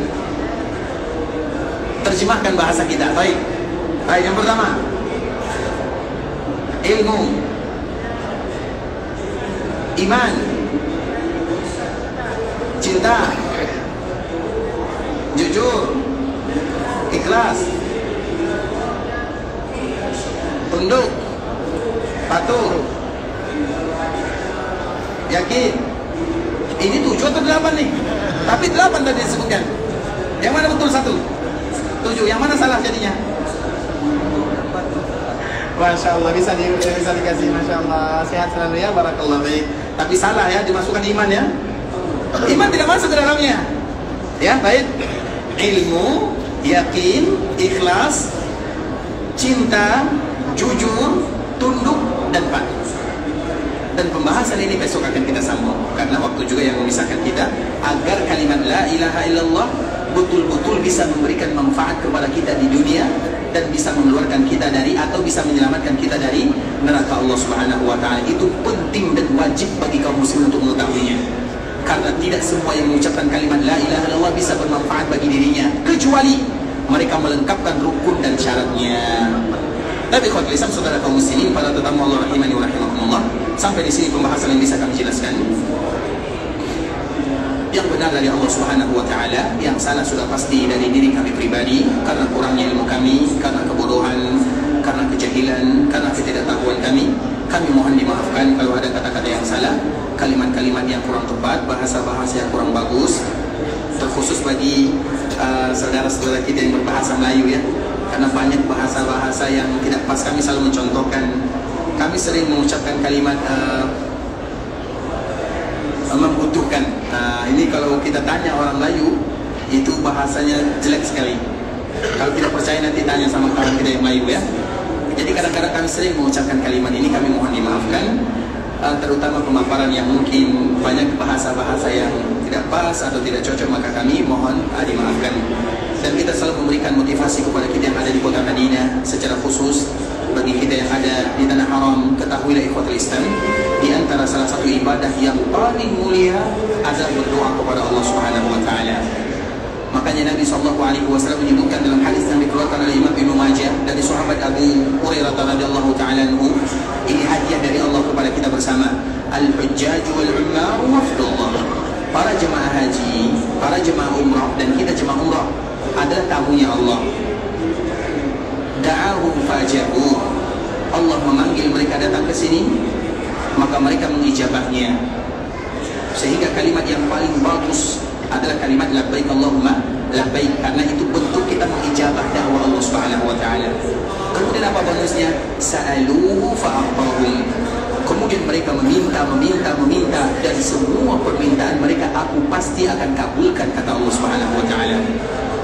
Terjemahkan bahasa kita, baik. Baik, yang pertama, ilmu, iman, cinta, jujur, ikhlas, tunduk, patuh, yakin. Ini 7 atau 8 nih? Tapi 8 tadi disebutkan. Yang mana betul 1? 7. Yang mana salah jadinya? Masya Allah, bisa dikasih. Masya Allah, sehat selalu ya, barakallah, baik. Tapi salah ya, dimasukkan iman ya. Iman tidak masuk ke dalamnya. Ya, baik. Ilmu, yakin, ikhlas, cinta, jujur, tunduk, dan patuh. Dan pembahasan ini besok akan kita sambung, karena waktu juga yang memisahkan kita, agar kalimat la ilaha illallah betul-betul bisa memberikan manfaat kepada kita di dunia, dan bisa mengeluarkan kita dari, atau bisa menyelamatkan kita dari neraka Allah Subhanahu wa taala. Itu penting dan wajib bagi kaum muslim untuk mengetahuinya. Karena tidak semua yang mengucapkan kalimat la ilaha illallah bisa bermanfaat bagi dirinya, kecuali mereka melengkapkan rukun dan syaratnya. Tapi ikhwatul Islam, saudara kaum muslimin, para tetamu Allah rahimani wa rahimakumullah, sampai di sini pembahasan yang bisa kami jelaskan. Yang benar dari Allah Subhanahu wa taala, yang salah sudah pasti dari diri kami pribadi, karena kurangnya ilmu kami, karena kebodohan, karena kejahilan, karena ketidaktahuan kami. Kami mohon dimaafkan kalau ada kata-kata yang salah, kalimat-kalimat yang kurang tepat, bahasa-bahasa yang kurang bagus, terkhusus bagi saudara-saudara kita yang berbahasa Melayu ya. Karena banyak bahasa-bahasa yang tidak pas. Kami selalu mencontohkan, kami sering mengucapkan kalimat membutuhkan. Ini kalau kita tanya orang Melayu, itu bahasanya jelek sekali. Kalau tidak percaya nanti tanya sama kawan kita yang Melayu ya. Jadi kadang-kadang kami sering mengucapkan kalimat ini, kami mohon dimaafkan. Terutama pemaparan yang mungkin banyak bahasa-bahasa yang tidak pas atau tidak cocok, maka kami mohon dimaafkan. Dan kita selalu memberikan motivasi kepada kita yang ada di kota Madinah, secara khusus bagi kita yang ada di tanah haram. Ketahuilah ikhwatul Islam, di antara salah satu ibadah yang paling mulia adalah berdoa kepada Allah Subhanahu wa taala. Makanya Nabi SAW menyebutkan dalam hadis yang dikeluarkan oleh Imam Ibnu Majah dari sahabat Abu Hurairah radhiyallahu taala anhu, ini hadiah dari Allah kepada kita bersama. Al-hujjaj wal-ummar wafdullah. Para jemaah haji, para jemaah umrah, dan kita jemaah umrah adalah tamunya Allah. Da'ahum fajabu. Allah memanggil mereka datang ke sini, maka mereka mengijabahnya. Sehingga kalimat yang paling bagus adalah kalimat labbaik Allahumma labbaik, karena itu bentuk kita mengijabah dakwah Allah Subhanahu wa taala. Kemudian apa bonusnya? Sa'aluhu fa'aqahum. Kemudian mereka meminta, dan semua permintaan mereka aku pasti akan kabulkan, kata Allah Subhanahu wa taala.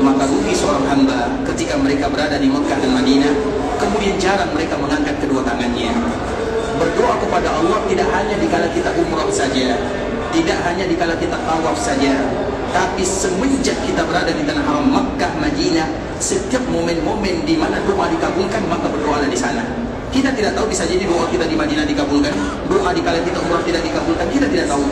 Maka rugi seorang hamba ketika mereka berada di Mekah dan Madinah, kemudian jarang mereka mengangkat kedua tangannya. Berdoa kepada Allah tidak hanya dikala kita umrah saja, tidak hanya dikala kita tawaf saja, tapi semenjak kita berada di tanah haram Mekah, Madinah, setiap momen-momen di mana doa dikabulkan, maka berdoalah di sana. Kita tidak tahu, bisa jadi doa kita di Madinah dikabulkan, doa dikala kita umrah tidak dikabulkan, kita tidak tahu.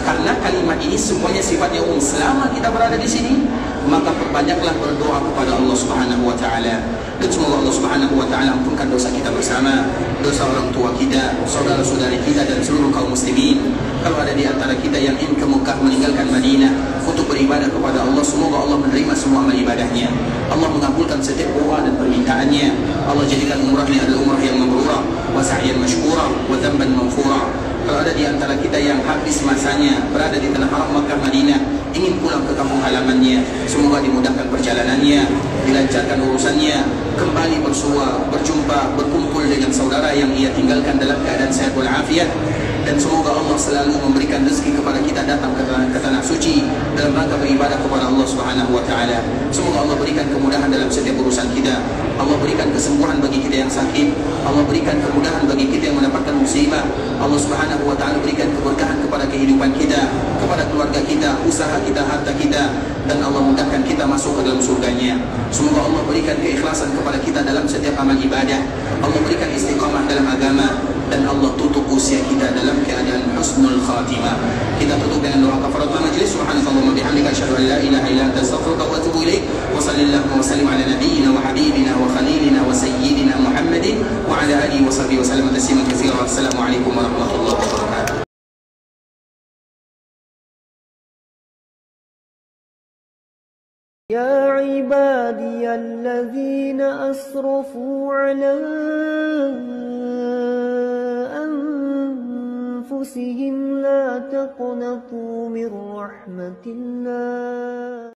Karena kalimat ini semuanya sifatnya umum. Selama kita berada di sini, maka perbanyaklah berdoa kepada Allah Subhanahu wa taala. Dan semoga Allah Subhanahu wa taala ampunkan dosa kita bersama, dosa orang tua kita, saudara-saudari kita, dan seluruh kaum muslimin. Kalau ada di antara kita yang ingin ke Mekah meninggalkan Madinah untuk beribadah kepada Allah, semoga Allah menerima semua amal ibadahnya. Allah mengabulkan setiap doa dan permintaannya. Allah jadikan umrahnya adalah umrah yang mabrurah, wa sa'yan mashkura, wa dhanban maghfura. Kalau ada di antara kita yang habis masanya berada di tanah haram Makkah Madinah, ingin pulang ke kampung halamannya, semoga dimudahkan perjalanannya, dilancarkan urusannya, kembali bersua, berjumpa, berkumpul dengan saudara yang ia tinggalkan dalam keadaan sehat walafiat. Dan semoga Allah selalu memberikan rezeki kepada kita datang ke tanah suci dalam rangka beribadah kepada Allah Subhanahu wa taala. Semoga Allah berikan kemudahan dalam setiap urusan kita. Allah berikan kesembuhan bagi kita yang sakit. Allah berikan kemudahan bagi kita yang mendapatkan musibah. Allah Subhanahu wa taala berikan keberkahan kepada kehidupan kita, kepada keluarga kita, usaha kita, harta kita, dan Allah mudahkan kita masuk ke dalam surganya. Semoga Allah berikan keikhlasan kepada kita dalam setiap amal ibadah. Allah berikan istiqamah dalam agama, dan Allah tutup usia kita dalam keadaan husnul khatimah. Kita tutup dengan doa kafaratul majlis. Subhanakallahumma bihamdika asyhadu an la ilaha illa anta astaghfiruka wa atubu ilaik. Wa sallallahu wa sallim ala nabiyyina wa habibina wa khalilina wa sayyidina Muhammadin wa ala alihi wa sahbihi wa sallam tasliman katsiran. Assalamualaikum warahmatullahi wabarakatuh. يا عبادي الذين أسرفوا على أنفسهم لا تقنطوا من رحمة الله